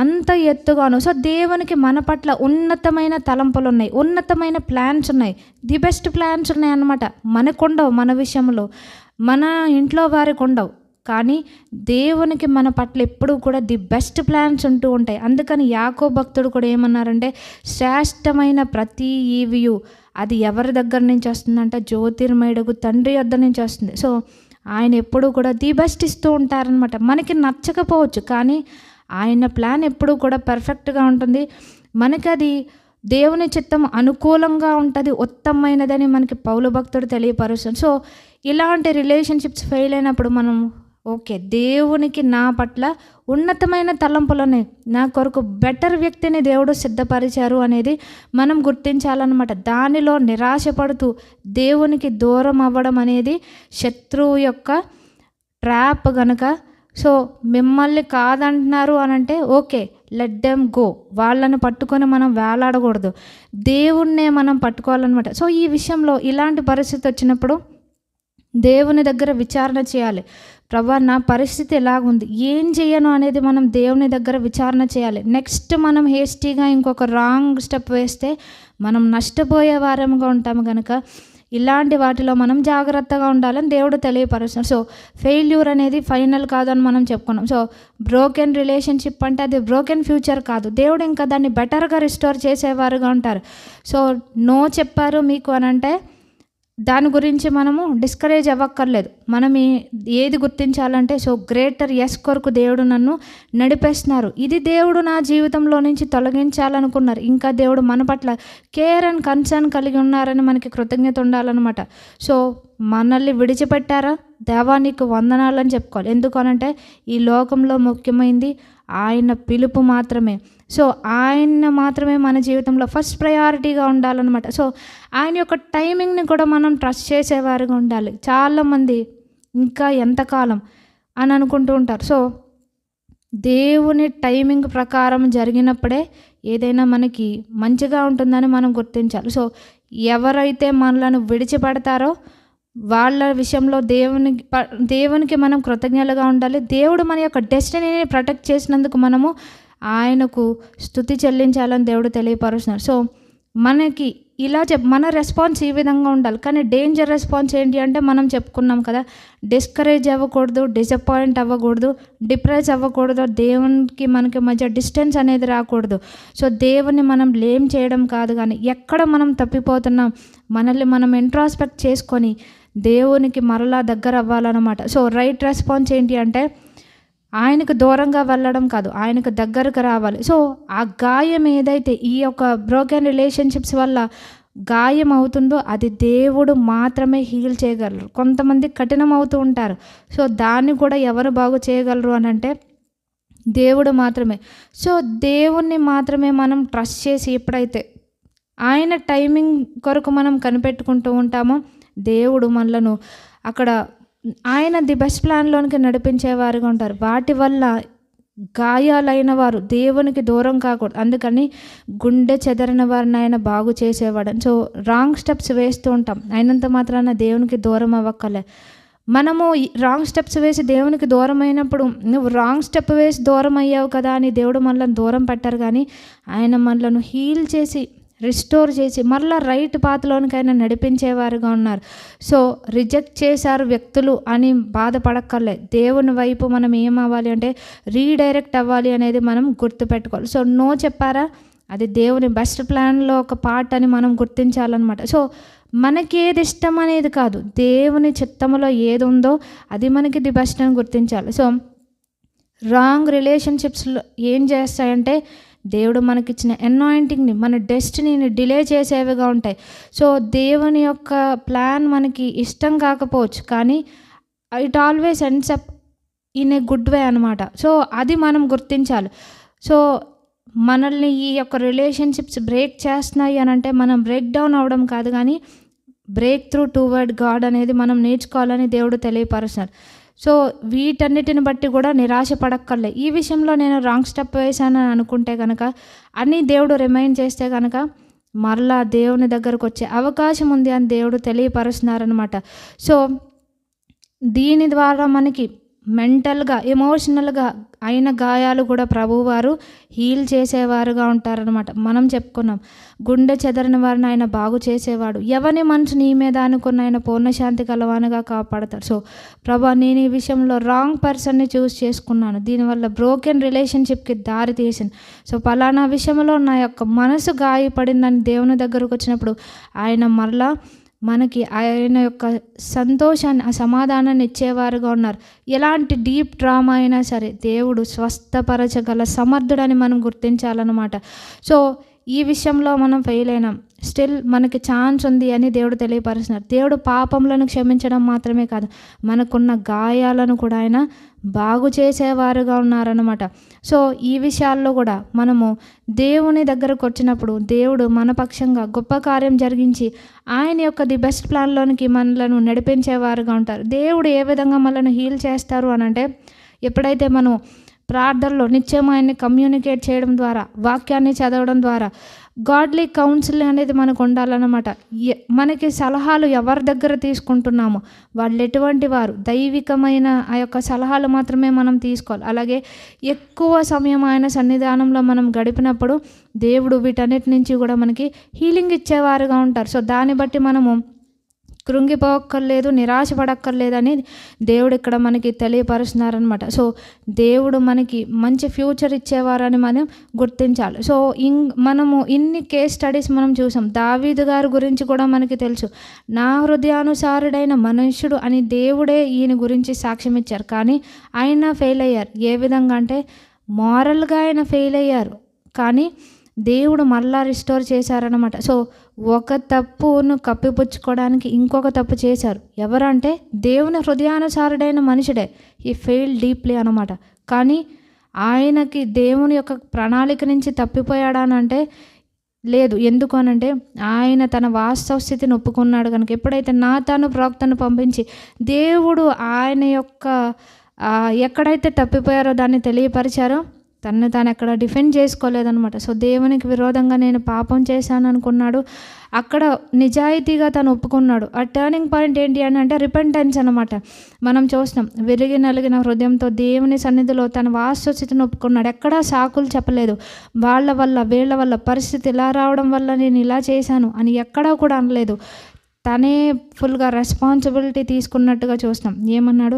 అంత ఎత్తుగాను. సో దేవునికి మన పట్ల ఉన్నతమైన తలంపులు ఉన్నాయి, ఉన్నతమైన ప్లాన్స్ ఉన్నాయి, ది బెస్ట్ ప్లాన్స్ ఉన్నాయి అన్నమాట. మనకుండవు, మన విషయంలో, మన ఇంట్లో వారికి ఉండవు, కానీ దేవునికి మన పట్ల ఎప్పుడూ కూడా ది బెస్ట్ ప్లాన్స్ ఉంటూ ఉంటాయి. అందుకని యాకోబు భక్తుడు కూడా ఏమన్నారంటే, శ్రేష్టమైన ప్రతి ఈవియు అది ఎవరి దగ్గర నుంచి వస్తుందంటే జ్యోతిర్మయుడగు తండ్రి వద్ద నుంచి వస్తుంది. సో ఆయన ఎప్పుడూ కూడా ది బెస్ట్ ఇస్తూ ఉంటారనమాట. మనకి నచ్చకపోవచ్చు, కానీ ఆయన ప్లాన్ ఎప్పుడూ కూడా పర్ఫెక్ట్గా ఉంటుంది. మనకి అది దేవుని చిత్తం అనుకూలంగా ఉంటుంది, ఉత్తమమైనదని మనకి పౌలు భక్తుడు తెలియపరుస్తుంది. సో ఇలాంటి రిలేషన్షిప్స్ ఫెయిల్ అయినప్పుడు మనం ఓకే, దేవునికి నా పట్ల ఉన్నతమైన తలంపులని, నా కొరకు బెటర్ వ్యక్తిని దేవుడు సిద్ధపరిచారు అనేది మనం గుర్తించాలన్నమాట. దానిలో నిరాశపడుతూ దేవునికి దూరం అవ్వడం అనేది శత్రువు యొక్క ట్రాప్ గనక. సో మిమ్మల్ని కాదంటున్నారు అని అంటే ఓకే, లెట్ దెమ్ గో. వాళ్ళని పట్టుకొని మనం వేలాడకూడదు, దేవుణ్ణే మనం పట్టుకోవాలన్నమాట. సో ఈ విషయంలో ఇలాంటి పరిస్థితి వచ్చినప్పుడు దేవుని దగ్గర విచారణ చేయాలి. ప్రభా, నా పరిస్థితి ఎలాగుంది, ఏం చేయను అనేది మనం దేవుని దగ్గర విచారణ చేయాలి. నెక్స్ట్ మనం హేస్టీగా ఇంకొక రాంగ్ స్టెప్ వేస్తే మనం నష్టపోయే వారంగా ఉంటాము కనుక ఇలాంటి వాటిలో మనం జాగ్రత్తగా ఉండాలని దేవుడు తెలియపరుస్తున్నాడు. సో ఫెయిల్యూర్ అనేది ఫైనల్ కాదని మనం చెప్పుకున్నాం. సో బ్రోకెన్ రిలేషన్షిప్ అంటే అది బ్రోకెన్ ఫ్యూచర్ కాదు, దేవుడు ఇంకా దాన్ని బెటర్గా రిస్టోర్ చేసేవారుగా ఉంటారు. సో నో చెప్పారు మీకు అని అంటే దాని గురించి మనము డిస్కరేజ్ అవ్వక్కర్లేదు. మనం ఏది గుర్తించాలంటే, సో గ్రేటర్ ఎస్ కొరకు దేవుడు నన్ను నడిపేస్తున్నారు, ఇది దేవుడు నా జీవితంలో నుంచి తొలగించాలనుకున్నారు, ఇంకా దేవుడు మన పట్ల కేర్ అండ్ కన్సర్న్ కలిగి ఉన్నారని మనకి కృతజ్ఞత ఉండాలన్నమాట. సో మనల్ని విడిచిపెట్టారా, దేవా నీకు వందనాలని చెప్పుకోవాలి. ఎందుకనంటే ఈ లోకంలో ముఖ్యమైనది ఆయన పిలుపు మాత్రమే. సో ఆయన మాత్రమే మన జీవితంలో ఫస్ట్ ప్రయారిటీగా ఉండాలన్నమాట. సో ఆయన యొక్క టైమింగ్ని కూడా మనం ట్రస్ట్ చేసేవారుగా ఉండాలి. చాలామంది ఇంకా ఎంతకాలం అని అనుకుంటూ ఉంటారు. సో దేవుని టైమింగ్ ప్రకారం జరిగినప్పుడే ఏదైనా మనకి మంచిగా ఉంటుందని మనం గుర్తించాలి. సో ఎవరైతే మనలను విడిచిపెడతారో వాళ్ళ విషయంలో దేవునికి మనం కృతజ్ఞతలుగా ఉండాలి. దేవుడు మన యొక్క డెస్టినీని ప్రొటెక్ట్ చేసినందుకు మనము ఆయనకు స్తుతి చెల్లించాలని దేవుడు తెలియపరుస్తున్నారు. సో మనకి ఇలా మన రెస్పాన్స్ ఈ విధంగా ఉండాలి. కానీ డేంజర్ రెస్పాన్స్ ఏంటి అంటే మనం చెప్పుకున్నాం కదా, డిస్కరేజ్ అవ్వకూడదు, డిసప్పాయింట్ అవ్వకూడదు, డిప్రెస్ అవ్వకూడదు, దేవునికి మనకి మధ్య డిస్టెన్స్ అనేది రాకూడదు. సో దేవుని మనం బ్లేమ్ చేయడం కాదు, కానీ ఎక్కడ మనం తప్పిపోతున్నాం మనల్ని మనం ఇంట్రాస్పెక్ట్ చేసుకొని దేవునికి మరలా దగ్గర అవ్వాలన్నమాట. సో రైట్ రెస్పాన్స్ ఏంటి అంటే ఆయనకు దూరంగా వెళ్ళడం కాదు, ఆయనకు దగ్గరకు రావాలి. సో ఆ గాయం ఏదైతే ఈ యొక్క బ్రోకెన్ రిలేషన్షిప్స్ వల్ల గాయం అవుతుందో అది దేవుడు మాత్రమే హీల్ చేయగలరు. కొంతమంది కఠినం అవుతూ ఉంటారు. సో దాన్ని కూడా ఎవరు బాగు చేయగలరు అని అంటే దేవుడు మాత్రమే. సో దేవుణ్ణి మాత్రమే మనం ట్రస్ట్ చేసి ఎప్పుడైతే ఆయన టైమింగ్ కొరకు మనం కనిపెట్టుకుంటూ ఉంటామో దేవుడు మనలను అక్కడ ఆయన ది బెస్ట్ ప్లాన్లోనికి నడిపించేవారుగా ఉంటారు. వాటి వల్ల గాయాలైన వారు దేవునికి దూరం కాకూడదు. అందుకని గుండె చెదరిన వారిని ఆయన బాగు చేసేవాడు. సో రాంగ్ స్టెప్స్ వేస్తూ ఉంటాం, అయినంత మాత్రాన దేవునికి దూరం అవ్వక్కలే. మనము రాంగ్ స్టెప్స్ వేసి దేవునికి దూరం అయినప్పుడు నువ్వు రాంగ్ స్టెప్ వేసి దూరం అయ్యావు కదా అని దేవుడు మనల్ని దూరం పెట్టారు, కానీ ఆయన మనలను హీల్ చేసి రిస్టోర్ చేసి మరలా రైట్ పాత్లోనికైనా నడిపించేవారుగా ఉన్నారు. సో రిజెక్ట్ చేశారు వ్యక్తులు అని బాధపడక్కర్లే. దేవుని వైపు మనం ఏమవ్వాలి అంటే రీడైరెక్ట్ అవ్వాలి అనేది మనం గుర్తుపెట్టుకోవాలి. సో నో చెప్పారా, అది దేవుని బెస్ట్ ప్లాన్లో ఒక పార్ట్ అని మనం గుర్తించాలన్నమాట. సో మనకి ఏది ఇష్టం అనేది కాదు, దేవుని చిత్తములో ఏది ఉందో అది మనకి ది బెస్ట్ అని గుర్తించాలి. సో రాంగ్ రిలేషన్షిప్స్లో ఏం చేస్తాయంటే దేవుడు మనకిచ్చిన అనాయింటింగ్ని, మన డెస్టినీని డిలే చేసేవిగా ఉంటాయి. సో దేవుని యొక్క ప్లాన్ మనకి ఇష్టం కాకపోవచ్చు, కానీ it always ends up in a good way అనమాట. సో అది మనం గుర్తించాలి. సో మనల్ని ఈ యొక్క రిలేషన్షిప్స్ బ్రేక్ చేస్తున్నాయి అని అంటే మనం బ్రేక్ డౌన్ అవ్వడం కాదు, కానీ బ్రేక్ త్రూ టువర్డ్ గాడ్ అనేది మనం నేర్చుకోవాలని దేవుడు తెలియపరుస్తున్నారు. సో వీటన్నిటిని బట్టి కూడా నిరాశ పడక్కర్లే. ఈ విషయంలో నేను రాంగ్ స్టెప్ వేసానని అనుకుంటే కనుక, అని దేవుడు రిమైండ్ చేస్తే కనుక మరలా దేవుని దగ్గరకు వచ్చే అవకాశం ఉంది అని దేవుడు తెలియపరుస్తున్నారనమాట. సో దీని ద్వారా మనకి మెంటల్గా, ఎమోషనల్గా అయిన గాయాలు కూడా ప్రభువారు హీల్ చేసేవారుగా ఉంటారనమాట. మనం చెప్పుకున్నాం, గుండె చెదరని వారిని ఆయన బాగు చేసేవాడు, ఎవని మనసు నీ మీద అనుకున్న ఆయన పూర్ణశాంతి కలవానుగా కాపాడతాడు. సో ప్రభా, నేను ఈ విషయంలో రాంగ్ పర్సన్ని చూస్ చేసుకున్నాను, దీనివల్ల బ్రోకెన్ రిలేషన్షిప్కి దారి తీసింది. సో పలానా విషయంలో నా యొక్క మనసు గాయపడిందని దేవుని దగ్గరకు వచ్చినప్పుడు ఆయన మరలా మనకి ఆయన యొక్క సంతోషాన్ని, ఆ సమాధానాన్ని ఇచ్చేవారుగా ఉన్నారు. ఎలాంటి డీప్ డ్రామా అయినా సరే దేవుడు స్వస్థపరచగల సమర్థుడని మనం గుర్తించాలన్నమాట. సో ఈ విషయంలో మనం ఫెయిల్ అయినాం, స్టిల్ మనకి ఛాన్స్ ఉంది అని దేవుడు తెలియపరుస్తున్నారు. దేవుడు పాపములను క్షమించడం మాత్రమే కాదు, మనకున్న గాయాలను కూడా ఆయన బాగు చేసేవారుగా ఉన్నారన్నమాట. సో ఈ విషయాల్లో కూడా మనము దేవుని దగ్గరకు వచ్చినప్పుడు దేవుడు మన పక్షంగా గొప్ప కార్యం జరిగించి ఆయన యొక్క ది బెస్ట్ ప్లాన్లోనికి మనలను నడిపించేవారుగా ఉంటారు. దేవుడు ఏ విధంగా మనల్ని హీల్ చేస్తారు అని అంటే, ఎప్పుడైతే మనం ప్రార్థనలో నిత్యం ఆయన్ని కమ్యూనికేట్ చేయడం ద్వారా, వాక్యాన్ని చదవడం ద్వారా, గాడ్లీ కౌన్సిల్ అనేది మనకు ఉండాలన్నమాట. మనకి సలహాలు ఎవరి దగ్గర తీసుకుంటున్నామో వాళ్ళు ఎటువంటి వారు, దైవికమైన ఆ యొక్క సలహాలు మాత్రమే మనం తీసుకోవాలి. అలాగే ఎక్కువ సమయం ఆయన సన్నిధానంలో మనం గడిపినప్పుడు దేవుడు వీటన్నిటి నుంచి కూడా మనకి హీలింగ్ ఇచ్చేవారుగా ఉంటారు. సో దాన్ని బట్టి మనము కృంగిపోక్కర్లేదు, నిరాశపడక్కర్లేదని దేవుడు ఇక్కడ మనకి తెలియపరుస్తున్నారనమాట. సో దేవుడు మనకి మంచి ఫ్యూచర్ ఇచ్చేవారని మనం గుర్తించాలి. సో మనము ఇన్ని కేస్ స్టడీస్ మనం చూసాం. దావీదు గారి గురించి కూడా మనకి తెలుసు, నా హృదయానుసారుడైన మనుష్యుడు అని దేవుడే ఈయన గురించి సాక్ష్యం ఇచ్చారు. కానీ ఆయన ఫెయిల్ అయ్యారు. ఏ విధంగా అంటే మారల్గా ఆయన ఫెయిల్ అయ్యారు, కానీ దేవుడు మళ్ళా రిస్టోర్ చేశారనమాట. సో ఒక తప్పును కప్పిపుచ్చుకోవడానికి ఇంకొక తప్పు చేశారు. ఎవరంటే దేవుని హృదయానుసారుడైన మనుషుడే. ఈ ఫెయిల్ డీప్లీ అనమాట. కానీ ఆయనకి దేవుని యొక్క ప్రణాళిక నుంచి తప్పిపోయాడానంటే లేదు. ఎందుకు అనంటే ఆయన తన వాస్తవ స్థితిని ఒప్పుకున్నాడు కనుక. ఎప్పుడైతే నాతాను ప్రవక్తను పంపించి దేవుడు ఆయన యొక్క ఎక్కడైతే తప్పిపోయారో దాన్ని తెలియపరిచారో, తను తాను ఎక్కడ డిఫెండ్ చేసుకోలేదనమాట. సో దేవునికి విరోధంగా నేను పాపం చేశాను అనుకున్నాడు, అక్కడ నిజాయితీగా తను ఒప్పుకున్నాడు. ఆ టర్నింగ్ పాయింట్ ఏంటి అని అంటే రిపెంటెన్స్ అనమాట. మనం చూస్తాం, విరిగి నలిగిన హృదయంతో దేవుని సన్నిధిలో తన వాస్తవ స్థితిని ఒప్పుకున్నాడు. ఎక్కడా సాకులు చెప్పలేదు, వాళ్ళ వల్ల వీళ్ళ వల్ల పరిస్థితి ఇలా రావడం వల్ల నేను ఇలా చేశాను అని ఎక్కడా కూడా అనలేదు. తనే ఫుల్గా రెస్పాన్సిబిలిటీ తీసుకున్నట్టుగా చూస్తాం. ఏమన్నాడు,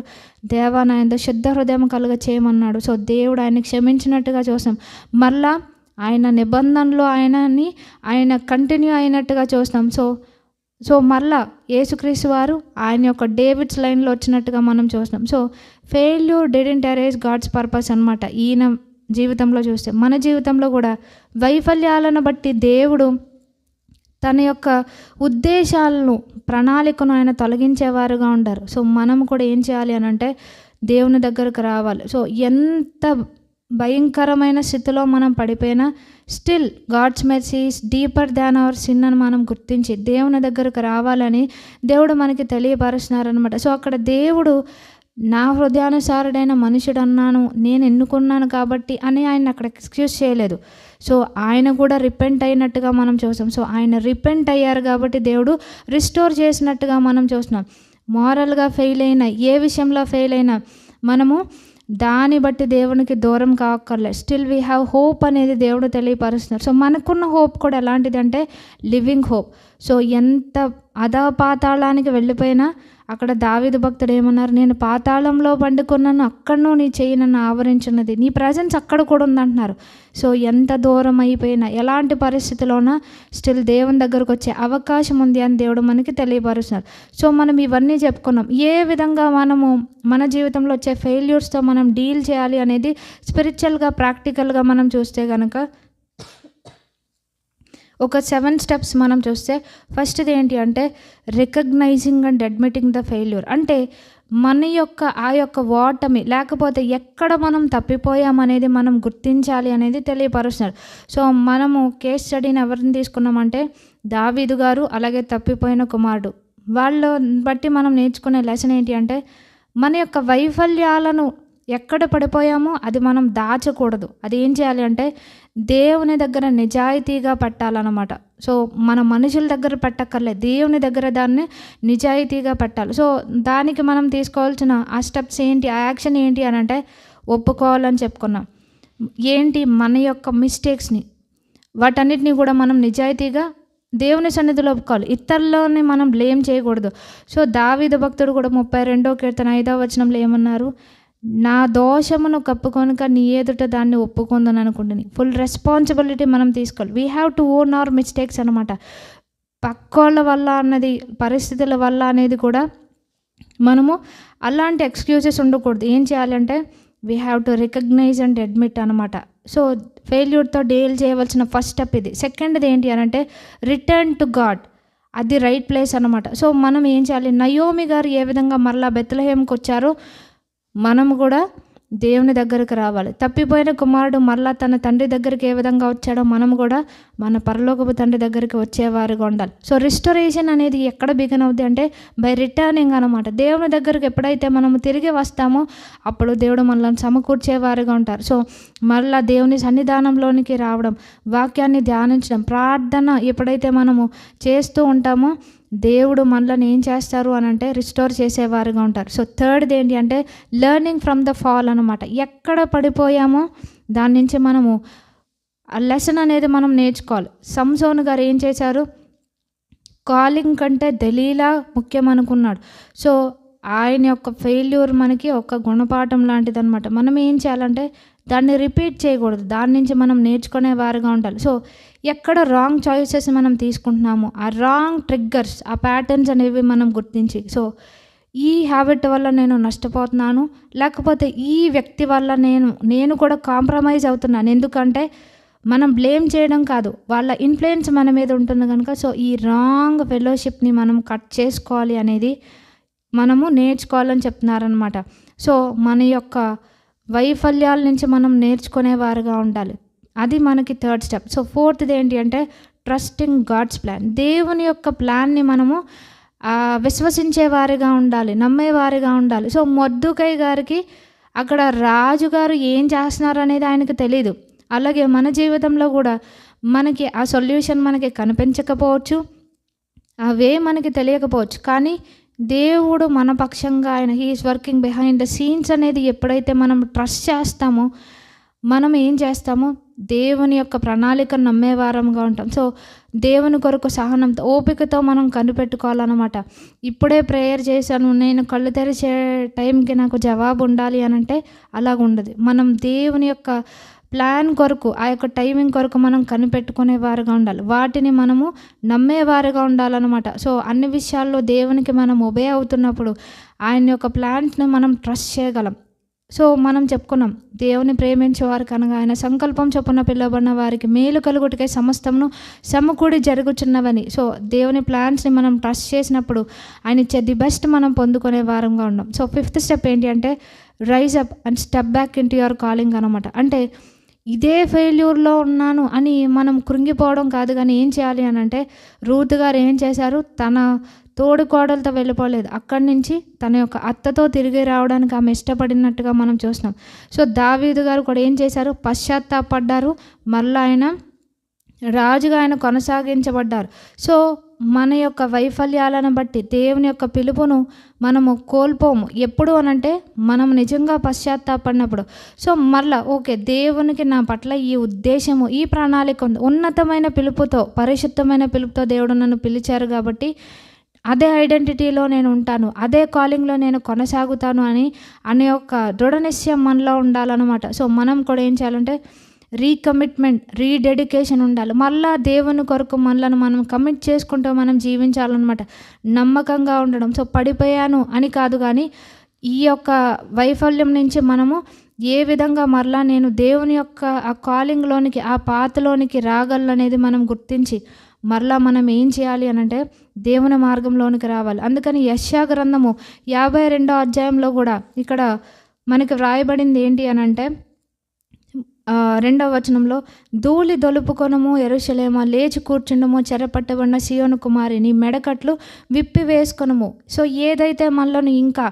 దేవా నా యందు శుద్ధ హృదయం కలుగ చేయమన్నాడు. సో దేవుడు ఆయన్ని క్షమించినట్టుగా చూస్తాం. మళ్ళా ఆయన నిబంధనలో ఆయన కంటిన్యూ అయినట్టుగా చూస్తాం. సో మళ్ళా యేసుక్రీస్తు వారు ఆయన యొక్క డేవిడ్స్ లైన్లో వచ్చినట్టుగా మనం చూస్తాం. So failure didn't erase God's purpose అనమాట. ఈయన జీవితంలో చూస్తే మన జీవితంలో కూడా వైఫల్యాలను బట్టి దేవుడు తన యొక్క ఉద్దేశాలను, ప్రణాళికను ఆయన తొలగించేవారుగా ఉంటారు. సో మనం కూడా ఏం చేయాలి అని అంటే దేవుని దగ్గరకు రావాలి. సో ఎంత భయంకరమైన స్థితిలో మనం పడిపోయినా still God's mercy is deeper than our sin అని మనం గుర్తించి దేవుని దగ్గరకు రావాలని దేవుడు మనకి తెలియపరుస్తున్నారనమాట. సో అక్కడ దేవుడు నా హృదయానుసారుడైన మనుషుడు అన్నాను, నేను ఎన్నుకున్నాను కాబట్టి అని ఆయన అక్కడ ఎక్స్క్యూజ్ చేయలేదు. సో ఆయన కూడా రిపెంట్ అయినట్టుగా మనం చూస్తాం. సో ఆయన రిపెంట్ అయ్యారు కాబట్టి దేవుడు రిస్టోర్ చేసినట్టుగా మనం చూస్తున్నాం. మారల్గా ఫెయిల్ అయినా, ఏ విషయంలో ఫెయిల్ అయినా మనము దాన్ని బట్టి దేవునికి దూరం కాక్కర్లేదు. స్టిల్ వీ హ్యావ్ హోప్ అనేది దేవుడు తెలియపరుస్తున్నారు. సో మనకున్న హోప్ కూడా ఎలాంటిది అంటే లివింగ్ హోప్. సో ఎంత అధపాతాళానికి వెళ్ళిపోయినా అక్కడ దావీదు భక్తుడు ఏమన్నారు, నేను పాతాళంలో పండుకున్నాను, అక్కడనూ నీ చెయ్యి నన్ను ఆవరించున్నది, నీ ప్రజెన్స్ అక్కడ కూడా ఉందంటున్నారు. సో ఎంత దూరం అయిపోయినా, ఎలాంటి పరిస్థితిలోనా స్టిల్ దేవుని దగ్గరకు వచ్చే అవకాశం ఉంది అని దేవుడు మనకి తెలియపరుస్తున్నారు. సో మనం ఇవన్నీ చెప్పుకున్నాం. ఏ విధంగా మనము మన జీవితంలో వచ్చే ఫెయిల్యూర్స్తో మనం డీల్ చేయాలి అనేది స్పిరిచువల్గా, ప్రాక్టికల్గా మనం చూస్తే కనుక ఒక 7 స్టెప్స్ మనం చూస్తే ఫస్ట్‌ది ఏంటి అంటే recognising and admitting the failure. అంటే మన యొక్క ఆ యొక్క ఓటమి లేకపోతే ఎక్కడ మనం తప్పిపోయామనేది మనం గుర్తించాలి అనేది తెలియపరుస్తున్నాడు. సో మనము కేస్ స్టడీని ఎవరిని తీసుకున్నామంటే దావీదు గారు, అలాగే తప్పిపోయిన కుమారుడు. వాళ్ళని బట్టి మనం నేర్చుకునే లెసన్ ఏంటి అంటే మన యొక్క వైఫల్యాలను ఎక్కడ పడిపోయామో అది మనం దాచకూడదు. అది ఏం చేయాలి అంటే దేవుని దగ్గర నిజాయితీగా పెట్టాలన్నమాట. సో మన మనుషుల దగ్గర పెట్టక్కర్లేదు, దేవుని దగ్గర దాన్ని నిజాయితీగా పెట్టాలి. సో దానికి మనం తీసుకోవాల్సిన ఆ స్టెప్స్ ఏంటి, ఆ యాక్షన్ ఏంటి అని అంటే ఒప్పుకోవాలని చెప్పుకున్నాం. ఏంటి మన యొక్క మిస్టేక్స్ని వాటన్నిటిని కూడా మనం నిజాయితీగా దేవుని సన్నిధిలో ఒప్పుకోవాలి. ఇతరులని మనం బ్లేమ్ చేయకూడదు. సో దావీదు భక్తుడు కూడా 32వ కీర్తన 5వ వచనంలో ఏమన్నారు, నా దోషమును కప్పుకొనక నీ ఎదుట దాన్ని ఒప్పుకుందని అనుకుంటుని. ఫుల్ రెస్పాన్సిబిలిటీ మనం తీసుకోవాలి. We have to own hour mistakes అనమాట. పక్కోళ్ళ వల్ల అన్నది, పరిస్థితుల వల్ల అనేది కూడా మనము అలాంటి ఎక్స్క్యూజెస్ ఉండకూడదు. ఏం చేయాలంటే we have to recognise and admit అనమాట. సో ఫెయిల్యూర్తో డీల్ చేయవలసిన ఫస్ట్ స్టెప్ ఇది. సెకండ్ది ఏంటి అని అంటే రిటర్న్ టు గాడ్. అది రైట్ ప్లేస్ అనమాట. సో మనం ఏం చేయాలి, నయోమి గారు ఏ విధంగా మరలా బెత్లెహేమ్కి వచ్చారో మనము కూడా దేవుని దగ్గరికి రావాలి. తప్పిపోయిన కుమారుడు మరలా తన తండ్రి దగ్గరికి ఏ విధంగా వచ్చాడో మనం కూడా మన పరలోకపు తండ్రి దగ్గరికి వచ్చేవారుగా ఉండాలి. సో రిస్టోరేషన్ అనేది ఎక్కడ బిగిన్ అవుద్ది అంటే బై రిటర్నింగ్ అనమాట. దేవుని దగ్గరికి ఎప్పుడైతే మనము తిరిగి వస్తామో అప్పుడు దేవుడు మనల్ని సమకూర్చేవారుగా ఉంటారు. సో మరలా దేవుని సన్నిధానంలోనికి రావడం, వాక్యాన్ని ధ్యానించడం, ప్రార్థన ఎప్పుడైతే మనము చేస్తూ ఉంటామో దేవుడు మనల్ని ఏం చేస్తారు అని అంటే రిస్టోర్ చేసేవారుగా ఉంటారు. సో థర్డ్ది ఏంటి అంటే లెర్నింగ్ ఫ్రమ్ ద ఫాల్ అనమాట. ఎక్కడ పడిపోయామో దాని నుంచి మనము ఆ లెసన్ అనేది మనం నేర్చుకోవాలి. సంసోను గారు ఏం చేశారు, కాలింగ్ కంటే దలీలా ముఖ్యం అనుకున్నాడు. సో ఆయన యొక్క ఫెయిల్యూర్ మనకి ఒక గుణపాఠం లాంటిది అనమాట. మనం ఏం చేయాలంటే దాన్ని రిపీట్ చేయకూడదు, దాని నుంచి మనం నేర్చుకునే వారుగా ఉండాలి. సో ఎక్కడ రాంగ్ చాయిసెస్ మనం తీసుకుంటున్నామో ఆ రాంగ్ ట్రిగ్గర్స్, ఆ ప్యాటర్న్స్ అనేవి మనం గుర్తించి, సో ఈ హ్యాబిట్ వల్ల నేను నష్టపోతున్నాను, లేకపోతే ఈ వ్యక్తి వల్ల నేను కూడా కాంప్రమైజ్ అవుతున్నాను. ఎందుకంటే మనం బ్లేమ్ చేయడం కాదు, వాళ్ళ ఇన్ఫ్లుయెన్స్ మన మీద ఉంటుంది కనుక. సో ఈ రాంగ్ ఫెలోషిప్ని మనం కట్ చేసుకోవాలి అనేది మనము నేర్చుకోవాలని చెప్తున్నారనమాట. సో మన యొక్క వైఫల్యాల నుంచి మనం నేర్చుకునేవారుగా ఉండాలి. అది మనకి థర్డ్ స్టెప్. సో ఫోర్త్ది ఏంటి అంటే ట్రస్టింగ్ గాడ్స్ ప్లాన్. దేవుని యొక్క ప్లాన్ని మనము విశ్వసించేవారిగా ఉండాలి, నమ్మేవారిగా ఉండాలి. సో మొర్దెకై గారికి అక్కడ రాజుగారు ఏం చేస్తున్నారు అనేది ఆయనకు తెలియదు. అలాగే మన జీవితంలో కూడా మనకి ఆ సొల్యూషన్ మనకి కనిపించకపోవచ్చు, అవే మనకి తెలియకపోవచ్చు, కానీ దేవుడు మన పక్షంగా ఆయన he is working behind the scenes అనేది ఎప్పుడైతే మనం ట్రస్ట్ చేస్తామో మనం ఏం చేస్తామో దేవుని యొక్క ప్రణాళికను నమ్మేవారంగా ఉంటాం. సో దేవుని కొరకు సహనంతో, ఓపికతో మనం కనిపెట్టుకోవాలన్నమాట. ఇప్పుడే ప్రేయర్ చేశాను, నేను కళ్ళు తెరిచే టైంకి నాకు జవాబు ఉండాలి అని అంటే అలాగ ఉండదు. మనం దేవుని యొక్క ప్లాన్ కొరకు, ఆ యొక్క టైమింగ్ కొరకు మనం కనిపెట్టుకునేవారుగా ఉండాలి, వాటిని మనము నమ్మేవారుగా ఉండాలన్నమాట. సో అన్ని విషయాల్లో దేవునికి మనం ఒబే అవుతున్నప్పుడు ఆయన యొక్క ప్లాన్స్ని మనం ట్రస్ట్ చేయగలం. సో మనం చెప్పుకున్నాం, దేవుని ప్రేమించేవారు కనుక ఆయన సంకల్పం చొప్పున పిలువబడిన వారికి మేలు కలుగుటకై సమస్తమును సమకూడి జరుగుచున్నవని. సో దేవుని ప్లాన్స్ని మనం ట్రస్ట్ చేసినప్పుడు ఆయన ఇచ్చే ది బెస్ట్ మనం పొందుకునే వారంగా ఉన్నాం. సో ఫిఫ్త్ స్టెప్ ఏంటి అంటే rise up and step back into your calling అనమాట. అంటే ఇదే ఫెయిల్యూర్లో ఉన్నాను అని మనం కృంగిపోవడం కాదు, కానీ ఏం చేయాలి అని అంటే రూత్ గారు ఏం చేశారు, తన తోడు కోడలతో వెళ్ళిపోలేదు, అక్కడి నుంచి తన యొక్క అత్తతో తిరిగి రావడానికి ఆమె ఇష్టపడినట్టుగా మనం చూస్తున్నాం. సో దావీదు గారు కూడా ఏం చేశారు, పశ్చాత్తాపడ్డారు, మళ్ళీ ఆయన రాజుగా ఆయన కొనసాగించబడ్డారు. సో మన యొక్క వైఫల్యాలను బట్టి దేవుని యొక్క పిలుపును మనము కోల్పోము. ఎప్పుడు అనంటే మనం నిజంగా పశ్చాత్తాపడినప్పుడు. సో మళ్ళీ ఓకే, దేవునికి నా పట్ల ఈ ఉద్దేశము, ఈ ప్రణాళిక ఉంది, ఉన్నతమైన పిలుపుతో, పరిశుద్ధమైన పిలుపుతో దేవుడు నన్ను పిలిచారు కాబట్టి అదే ఐడెంటిటీలో నేను ఉంటాను, అదే కాలింగ్లో నేను కొనసాగుతాను అనే ఒక దృఢ నిశ్చయం మనలో ఉండాలన్నమాట. సో మనం కూడా ఏం చేయాలంటే రీకమిట్మెంట్, రీడెడికేషన్ ఉండాలి. మళ్ళా దేవుని కొరకు మనలను మనం కమిట్ చేసుకుంటూ మనం జీవించాలన్నమాట, నమ్మకంగా ఉండడం. సో పడిపోయాను అని కాదు, కానీ ఈ యొక్క వైఫల్యం నుంచి మనము ఏ విధంగా మరలా నేను దేవుని యొక్క ఆ కాలింగ్‌లోనికి, ఆ పాతలోనికి రాగలననేది మనం గుర్తించి, మరలా మనం ఏం చేయాలి అనంటే దేవుని మార్గంలోనికి రావాలి. అందుకని యెషయా గ్రంథము 52వ అధ్యాయంలో కూడా ఇక్కడ మనకి వ్రాయబడింది ఏంటి అనంటే 2వ వచనంలో, ధూళి దొలుపుకొనుము యెరూషలేమా, లేచి కూర్చుండుము చెరపట్టబడిన సీయోను కుమారి, నీ మెడకట్లు విప్పి వేసుకొనుము. సో ఏదైతే మనలను ఇంకా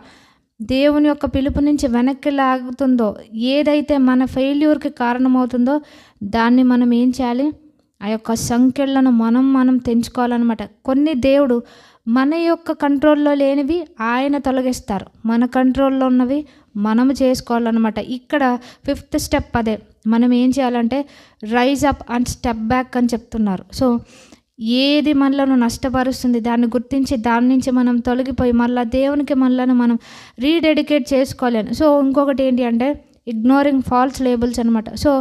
దేవుని యొక్క పిలుపు నుంచి వెనక్కి లాగుతుందో, ఏదైతే మన ఫెయిల్యూర్కి కారణమవుతుందో దాన్ని మనం ఏం చేయాలి, ఆ యొక్క సంకెళ్ళను మనం తెంచుకోవాలన్నమాట. కొన్ని దేవుడు మన యొక్క కంట్రోల్లో లేనివి ఆయన తొలగిస్తారు, మన కంట్రోల్లో ఉన్నవి మనము చేసుకోవాలన్నమాట. ఇక్కడ 5th స్టెప్ అదే, మనం ఏం చేయాలంటే rise up and step back అని చెప్తున్నారు. సో ఏది మనలను నష్టపరుస్తుంది దాన్ని గుర్తించి దాని నుంచి మనం తొలగిపోయి మళ్ళీ దేవునికి మనలను మనం రీడెడికేట్ చేసుకోలేను. సో ఇంకొకటి ఏంటి అంటే ఇగ్నోరింగ్ ఫాల్స్ లేబుల్స్ అనమాట. సో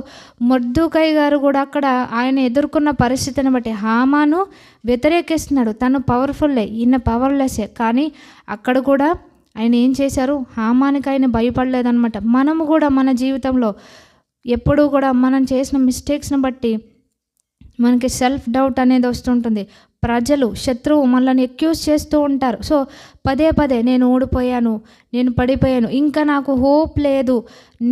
మొర్దెకై గారు కూడా అక్కడ ఆయన ఎదుర్కొన్న పరిస్థితిని బట్టి హామాను వ్యతిరేకిస్తున్నాడు, తను పవర్ఫుల్లే, ఈయన పవర్లెస్సే, కానీ అక్కడ కూడా ఆయన ఏం చేశారు, హామానికి ఆయన భయపడలేదనమాట. మనము కూడా మన జీవితంలో ఎప్పుడూ కూడా మనం చేసిన మిస్టేక్స్ని బట్టి మనకి సెల్ఫ్ డౌట్ అనేది వస్తుంటుంది. ప్రజలు, శత్రువు మనల్ని అక్యూజ్ చేస్తూ ఉంటారు. సో పదే పదే నేను ఓడిపోయాను, నేను పడిపోయాను, ఇంకా నాకు హోప్ లేదు,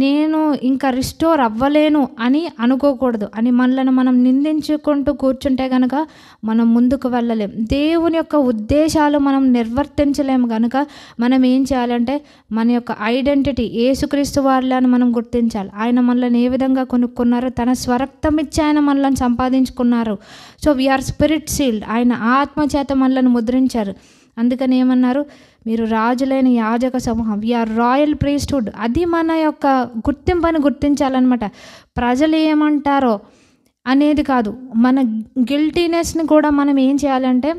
నేను ఇంకా రిస్టోర్ అవ్వలేను అని అనుకోకూడదు. అని మనల్ని మనం నిందించుకుంటూ కూర్చుంటే కనుక మనం ముందుకు వెళ్ళలేం. దేవుని యొక్క ఉద్దేశాలు మనం నిర్వర్తించలేము కనుక మనం ఏం చేయాలంటే మన యొక్క ఐడెంటిటీ యేసుక్రీస్తు వారిని మనం గుర్తించాలి. ఆయన మనల్ని ఏ విధంగా కొనుక్కున్నారో, తన స్వరక్తం ఇచ్చి ఆయన మనల్ని సంపాదించుకున్నారు. సో వీఆర్ స్పిరిట్ సీల్డ్, ఆయన ఆత్మచేత మనల్ని ముద్రించారు. అందుకని ఏమన్నారు, మీరు రాజులైన యాజక సమూహం, వీఆర్ రాయల్ ప్రీస్ట్హుడ్. అది మన యొక్క గుర్తింపుని గుర్తించాలన్నమాట. ప్రజలు ఏమంటారో అనేది కాదు, మన గిల్టీనెస్ని కూడా మనం ఏం చేయాలంటే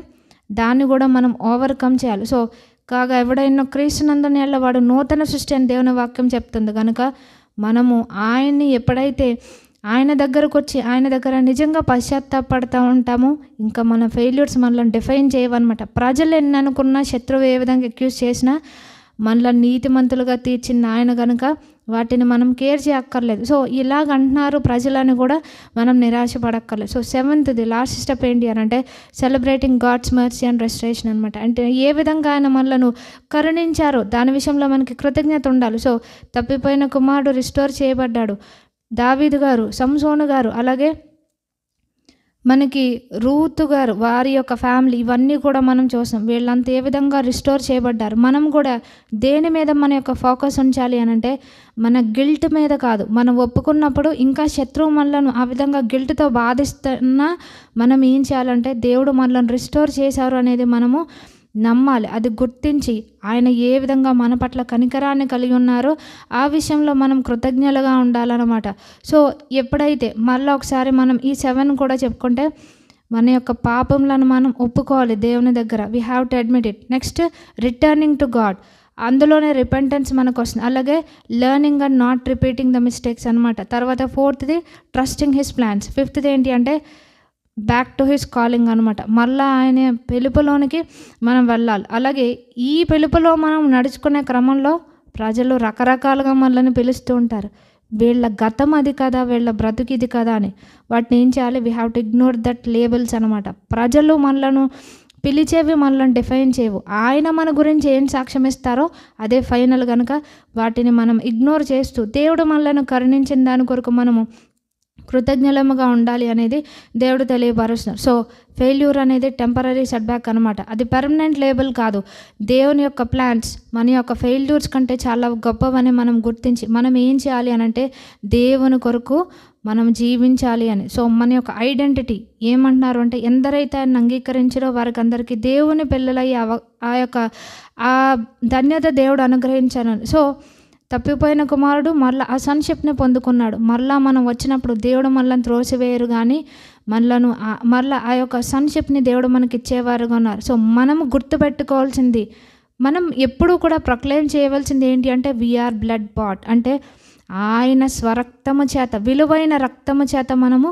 దాన్ని కూడా మనం ఓవర్కమ్ చేయాలి. సో కాగా ఎవడైనా క్రీస్తునందున ఎడల వాడు నూతన సృష్టి అని దేవుని వాక్యం చెప్తుంది కనుక మనము ఆయన్ని ఎప్పుడైతే ఆయన దగ్గరకు వచ్చి ఆయన దగ్గర నిజంగా పశ్చాత్తాపడుతూ ఉంటాము, ఇంకా మన ఫెయిల్యూర్స్ మనల్ని డిఫైన్ చేయవన్నమాట. ప్రజలు ఎన్ని అనుకున్నా, శత్రువు ఏ విధంగా అక్యూజ్ చేసినా మనల్ని నీతిమంతులుగా తీర్చిన ఆయన కనుక వాటిని మనం కేర్ చేయక్కర్లేదు. సో ఇలాగ అంటున్నారు ప్రజలని కూడా మనం నిరాశపడక్కర్లేదు. సో 7th లాస్ట్ స్టెప్ ఏంటి అని అంటే celebrating God's mercy and restoration అనమాట. అంటే ఏ విధంగా ఆయన మనలను కరుణించారో దాని విషయంలో మనకి కృతజ్ఞత ఉండాలి. సో తప్పిపోయిన కుమారుడు రిస్టోర్ చేయబడ్డాడు, దావీదు గారు, సంసోను గారు, అలాగే మనకి రూతు గారు, వారి యొక్క ఫ్యామిలీ, ఇవన్నీ కూడా మనం చూసాం. వీళ్ళంతా ఏ విధంగా రిస్టోర్ చేయబడ్డారు. మనం కూడా దేని మీద మన యొక్క ఫోకస్ ఉంచాలి అని అంటే మన గిల్ట్ మీద కాదు. మనం ఒప్పుకున్నప్పుడు ఇంకా శత్రువు మనలను ఆ విధంగా గిల్ట్తో బాధిస్తున్నా మనం ఏం చేయాలంటే దేవుడు మనలను రిస్టోర్ చేశారు అనేది మనము నమ్మాలి. అది గుర్తించి ఆయన ఏ విధంగా మన పట్ల కనికరాన్ని కలిగి ఉన్నారో ఆ విషయంలో మనం కృతజ్ఞలుగా ఉండాలన్నమాట. సో ఎప్పుడైతే మళ్ళీ ఒకసారి మనం ఈ 7 కూడా చెప్పుకుంటే మన యొక్క పాపంలను మనం ఒప్పుకోవాలి దేవుని దగ్గర. We have to admit it. Next returning to God, అందులోనే రిపెంటెన్స్ మనకు వస్తుంది. అలాగే learning and not repeating the mistakes అనమాట. తర్వాత 4th trusting his plans. 5th ఏంటి అంటే బ్యాక్ టు హిస్ కాలింగ్ అనమాట. మళ్ళీ ఆయన పిలుపులోనికి మనం వెళ్ళాలి. అలాగే ఈ పిలుపులో మనం నడుచుకునే క్రమంలో ప్రజలు రకరకాలుగా మనల్ని పిలుస్తూ ఉంటారు. వీళ్ళ గతం అది కదా, వీళ్ళ బ్రతుకు ఇది కదా అని. వాటిని ఏం చేయాలి, we have to ignore that labels అనమాట. ప్రజలు మనలను పిలిచేవి మనల్ని డిఫైన్ చేయవు. ఆయన మన గురించి ఏం సాక్ష్యం ఇస్తారో అదే ఫైనల్ కనుక వాటిని మనం ఇగ్నోర్ చేస్తూ దేవుడు మనలను కరుణించిన దాని కొరకు మనము కృతజ్ఞలముగా ఉండాలి అనేది దేవుడు తెలియపరుస్తున్నారు. సో ఫెయిల్యూర్ అనేది టెంపరీ సెట్బ్యాక్ అనమాట. అది పర్మనెంట్ లేబుల్ కాదు. దేవుని యొక్క ప్లాన్స్ మన యొక్క ఫెయిల్యూర్స్ కంటే చాలా గొప్పవని మనం గుర్తించి మనం ఏం చేయాలి అని అంటే దేవుని కొరకు మనం జీవించాలి అని. సో మన యొక్క ఐడెంటిటీ ఏమంటున్నారు అంటే ఎందరైతే ఆయన అంగీకరించారో వారికి అందరికీ దేవుని పిల్లలయ్యే ఆ యొక్క ఆ ధన్యత దేవుడు అనుగ్రహించాను. సో తప్పిపోయిన కుమారుడు మరలా ఆ సన్షిప్ని పొందుకున్నాడు. మరలా మనం వచ్చినప్పుడు దేవుడు మనల్ని త్రోసివేయరు కానీ మనలను మరలా ఆ యొక్క సన్షిప్ని దేవుడు మనకి ఇచ్చేవారుగా ఉన్నారు. సో మనం గుర్తుపెట్టుకోవాల్సింది, మనం ఎప్పుడూ కూడా ప్రొక్లెయిమ్ చేయవలసింది ఏంటి అంటే వీఆర్ బ్లడ్ బాట్, అంటే ఆయన స్వరక్తము చేత, విలువైన రక్తము చేత మనము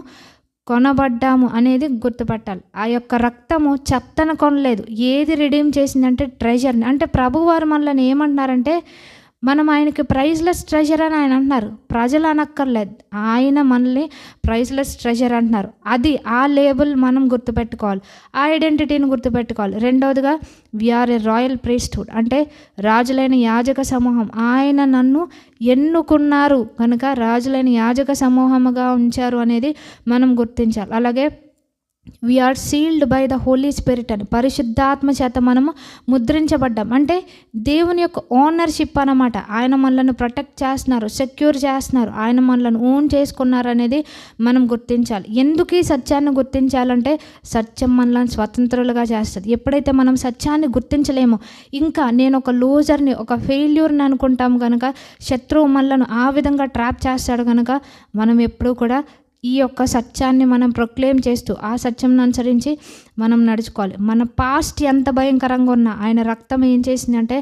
కొనబడ్డాము అనేది గుర్తుపట్టాలి. ఆ యొక్క రక్తము చెత్తను కొనలేదు. ఏది రిడీమ్ చేసిందంటే ట్రెజర్ని. అంటే ప్రభువారు మనల్ని ఏమంటున్నారంటే మనం ఆయనకి ప్రైజ్లెస్ ట్రెజర్ అని ఆయన అంటున్నారు. ప్రజలు అనక్కర్లేదు, ఆయన మనల్ని ప్రైజ్లెస్ ట్రెజర్ అంటున్నారు. అది ఆ లేబుల్ మనం గుర్తుపెట్టుకోవాలి, ఆ ఐడెంటిటీని గుర్తుపెట్టుకోవాలి. రెండవదిగా వీఆర్ ఏ రాయల్ ప్రీస్ట్హుడ్, అంటే రాజులైన యాజక సమూహం. ఆయన నన్ను ఎన్నుకున్నారు కనుక రాజులైన యాజక సమూహముగా ఉంచారు అనేది మనం గుర్తించాలి. అలాగే we are sealed by the Holy Spirit అని, పరిశుద్ధాత్మ చేత మనము ముద్రించబడ్డాం. అంటే దేవుని యొక్క ఓనర్షిప్ అన్నమాట. ఆయన మనల్ని ప్రొటెక్ట్ చేస్తున్నారు, సెక్యూర్ చేస్తున్నారు, ఆయన మనల్ని ఓన్ చేసుకున్నారు అనేది మనం గుర్తించాలి. ఎందుకు ఈ సత్యాన్ని గుర్తించాలంటే సత్యం మనల్ని స్వతంత్రులుగా చేస్తుంది. ఎప్పుడైతే మనం సత్యాన్ని గుర్తించలేమో, ఇంకా నేను ఒక లూజర్ని, ఒక ఫెయిల్యూర్ని అనుకుంటాం కనుక శత్రువు మనల్ని ఆ విధంగా ట్రాప్ చేస్తాడు. కనుక మనం ఎప్పుడూ కూడా ఈ యొక్క సత్యాన్ని మనం ప్రొక్లెయిమ్ చేస్తూ ఆ సత్యం అనుసరించి మనం నడుచుకోవాలి. మన పాస్ట్ ఎంత భయంకరంగా ఉన్నా ఆయన రక్తం ఏం చేసిందంటే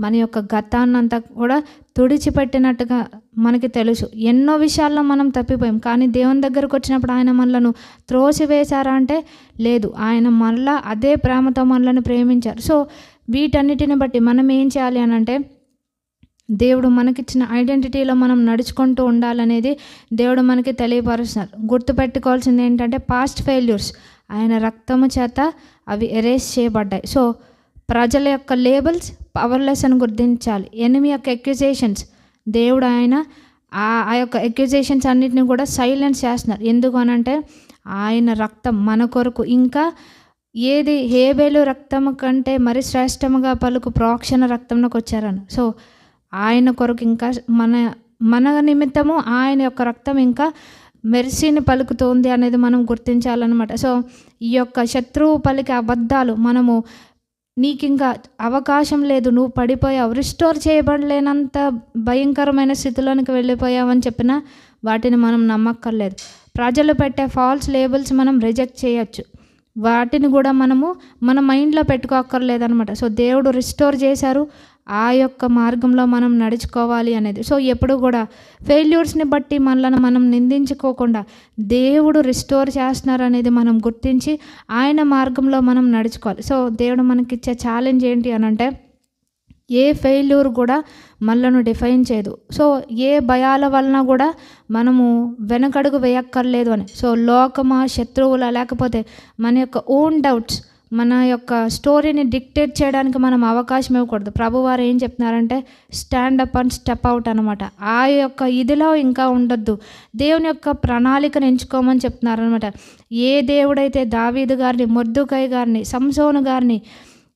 మన యొక్క గతాన్నంతా కూడా తుడిచిపెట్టినట్టుగా మనకి తెలుసు. ఎన్నో విషయాల్లో మనం తప్పిపోయాం, కానీ దేవుని దగ్గరకు వచ్చినప్పుడు ఆయన మనలను త్రోసివేశారా అంటే లేదు, ఆయన మళ్ళా అదే ప్రేమతో మనలను ప్రేమించారు. సో వీటన్నిటిని బట్టి మనం ఏం చేయాలి అని అంటే దేవుడు మనకిచ్చిన ఐడెంటిటీలో మనం నడుచుకుంటూ ఉండాలనేది దేవుడు మనకి తెలియపరుస్తున్నారు. గుర్తుపెట్టుకోవాల్సింది ఏంటంటే పాస్ట్ ఫెయిల్యూర్స్ ఆయన రక్తము చేత అవి ఎరేస్ చేయబడ్డాయి. సో ప్రజల యొక్క లేబుల్స్ పవర్లెస్ అని గుర్తించాలి. ఎనిమి యొక్క ఎక్యుజేషన్స్ దేవుడు ఆయన ఆ యొక్క ఎక్యుజేషన్స్ అన్నిటిని కూడా సైలెన్స్ చేస్తున్నారు. ఎందుకు అనంటే ఆయన రక్తం మన కొరకు, ఇంకా ఏది హేబేలు రక్తము కంటే మరి శ్రేష్టముగా పలుకు ప్రోక్షణ రక్తంలోకి వచ్చారని. సో ఆయన కొరకు ఇంకా మన నిమిత్తము ఆయన యొక్క రక్తం ఇంకా మెర్సీని పలుకుతోంది అనేది మనం గుర్తించాలన్నమాట. సో ఈ యొక్క శత్రువు పలికే అబద్ధాలు మనము నీకు ఇంకా అవకాశం లేదు, నువ్వు పడిపోయావు, రిస్టోర్ చేయబడలేనంత భయంకరమైన స్థితిలోనికి వెళ్ళిపోయావని చెప్పినా వాటిని మనం నమ్మక్కర్లేదు. ప్రజలు పెట్టే ఫాల్స్ లేబుల్స్ మనం రిజెక్ట్ చేయొచ్చు, వాటిని కూడా మనము మన మైండ్లో పెట్టుకోక్కర్లేదనమాట. సో దేవుడు రిస్టోర్ చేశారు, ఆ యొక్క మార్గంలో మనం నడుచుకోవాలి అనేది. సో ఎప్పుడు కూడా ఫెయిల్యూర్స్ని బట్టి మనల్ని మనం నిందించుకోకుండా దేవుడు రిస్టోర్ చేస్తున్నారు అనేది మనం గుర్తించి ఆయన మార్గంలో మనం నడుచుకోవాలి. సో దేవుడు మనకిచ్చే ఛాలెంజ్ ఏంటి అని అంటే ఏ ఫెయిల్యూర్ కూడా మనలను డిఫైన్ చేయదు. సో ఏ భయాల వలన కూడా మనము వెనకడుగు వేయక్కర్లేదు అని. సో లోకమా, శత్రువుల, లేకపోతే మన యొక్క ఓన్ డౌట్స్ మన యొక్క స్టోరీని డిక్టేట్ చేయడానికి మనం అవకాశం ఇవ్వకూడదు. ప్రభువారు ఏం చెప్తున్నారంటే stand up and step out అనమాట. ఆ యొక్క ఇదిలో ఇంకా ఉండొద్దు, దేవుని యొక్క ప్రణాళికను ఎంచుకోమని చెప్తున్నారనమాట. ఏ దేవుడైతే దావీదు గారిని, మొర్దెకై గారిని, సంసోను గారిని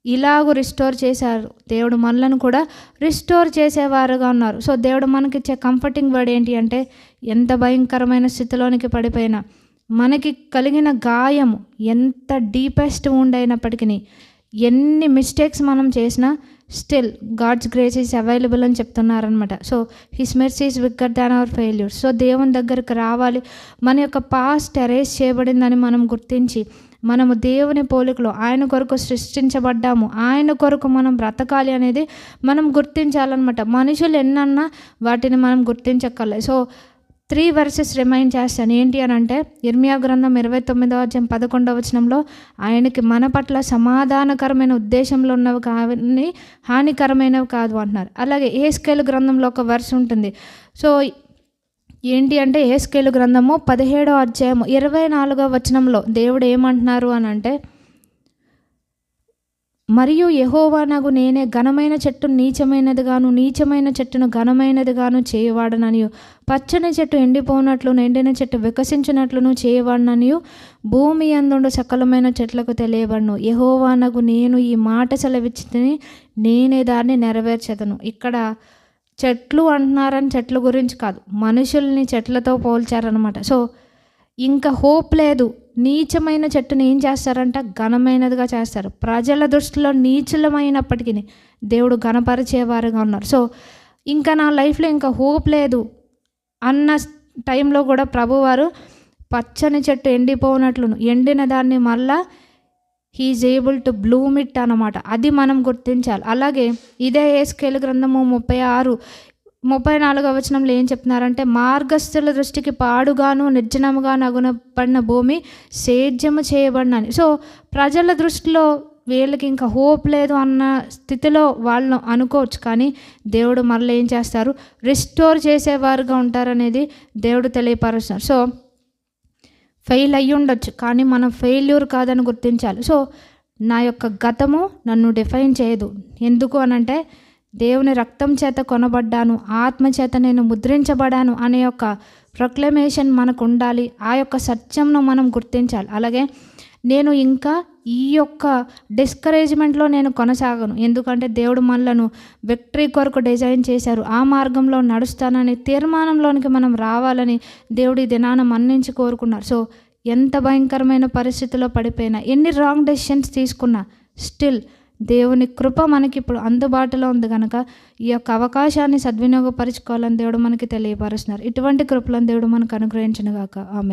ఇలాగూ రిస్టోర్ చేశారు, దేవుడు మనలను కూడా రిస్టోర్ చేసేవారుగా ఉన్నారు. సో దేవుడు మనకిచ్చే కంఫర్టింగ్ వర్డ్ ఏంటి అంటే ఎంత భయంకరమైన స్థితిలోనికి పడిపోయినా, మనకి కలిగిన గాయము ఎంత డీపెస్ట్ వూండ్ అయినప్పటికీ, ఎన్ని మిస్టేక్స్ మనం చేసినా still God's grace is available అని చెప్తున్నారనమాట. So his mercy is bigger than our failures. So దేవుని దగ్గరికి రావాలి, మన యొక్క పాస్ట్ ఎరేస్ చేయబడిందని మనం గుర్తించి మనము దేవుని పోలికలో ఆయన కొరకు సృష్టించబడ్డాము, ఆయన కొరకు మనం బ్రతకాలి అనేది మనం గుర్తించాలన్నమాట. మనుషులు ఎన్నన్నా వాటిని మనం గుర్తించక్కర్లేదు. సో 3 verses రిమైండ్ చేస్తాను. ఏంటి అని అంటే ఇర్మియా గ్రంథం 29:11 ఆయనకి మన పట్ల సమాధానకరమైన ఉద్దేశంలో ఉన్నవి కానీ హానికరమైనవి కాదు అంటున్నారు. అలాగే యెహెజ్కేలు గ్రంథంలో ఒక వర్స్ ఉంటుంది. సో ఏంటి అంటే యెహెజ్కేలు గ్రంథము 17:24 దేవుడు ఏమంటున్నారు అని అంటే మరియు యెహోవానగు నేనే ఘనమైన చెట్టును నీచమైనదిగాను, నీచమైన చెట్టును ఘనమైనదిగాను చేయవాడననియు, పచ్చని చెట్టు ఎండిపోనట్లును, ఎండిన చెట్టు వికసించినట్లును చేయవాడననియు భూమి యందుండు సకలమైన చెట్లకు తెలియబడును. యెహోవానగు నేను ఈ మాట సెలవిచ్చితిని, నేనే దాన్ని నెరవేర్చెదను. ఇక్కడ చెట్లు అంటున్నారని చెట్ల గురించి కాదు, మనుషుల్ని చెట్లతో పోల్చారనమాట. సో ఇంకా హోప్ లేదు. నీచమైన చెట్టుని ఏం చేస్తారంట? ఘనమైనదిగా చేస్తారు. ప్రజల దృష్టిలో నీచులమైనప్పటికీ దేవుడు ఘనపరిచేవారుగా ఉన్నారు. సో ఇంకా నా లైఫ్లో ఇంకా హోప్ లేదు అన్న టైంలో కూడా ప్రభువారు పచ్చని చెట్టు ఎండిపోనట్లును, ఎండిన దాన్ని మళ్ళా he is able to bloom it అన్నమాట. అది మనం గుర్తించాలి. అలాగే ఇదే యెహెజ్కేలు గ్రంథము 34 ఏం చెప్తున్నారంటే మార్గస్థుల దృష్టికి పాడుగాను నిర్జనముగా నగునపడిన భూమి సేద్యము చేయబడినని. సో ప్రజల దృష్టిలో వీళ్ళకి ఇంకా హోప్ లేదు అన్న స్థితిలో వాళ్ళు అనుకోవచ్చు. కానీ దేవుడు మరలా ఏం చేస్తారు, రిస్టోర్ చేసేవారుగా ఉంటారనేది దేవుడు తెలియపరుస్తున్నారు. సో ఫెయిల్ అయ్యి ఉండొచ్చు, కానీ మనం ఫెయిల్యూర్ కాదని గుర్తించాలి. సో నా యొక్క గతము నన్ను డిఫైన్ చేయదు. ఎందుకు అనంటే దేవుని రక్తం చేత కొనబడ్డాను, ఆత్మ చేత నేను ముద్రించబడాను అనే యొక్క ప్రొక్లమేషన్ మనకు ఉండాలి. ఆ యొక్క సత్యంను మనం గుర్తించాలి. అలాగే నేను ఇంకా ఈ యొక్క డిస్కరేజ్మెంట్లో నేను కొనసాగను. ఎందుకంటే దేవుడు మనలను విక్టరీ కొరకు డిజైన్ చేశారు. ఆ మార్గంలో నడుస్తానని తీర్మానంలోనికి మనం రావాలని దేవుడి దినాన మన్నించి కోరుకున్నారు. సో ఎంత భయంకరమైన పరిస్థితిలో పడిపోయినా, ఎన్ని రాంగ్ డెసిషన్స్ తీసుకున్నా, స్టిల్ దేవుని కృప మనకి ఇప్పుడు అందుబాటులో ఉంది కనుక ఈ యొక్క అవకాశాన్ని సద్వినియోగపరచుకోవాలని దేవుడు మనకి తెలియపరుస్తున్నారు. ఇటువంటి కృపలను దేవుడు మనకు అనుగ్రహించును గాక. ఆమేన్.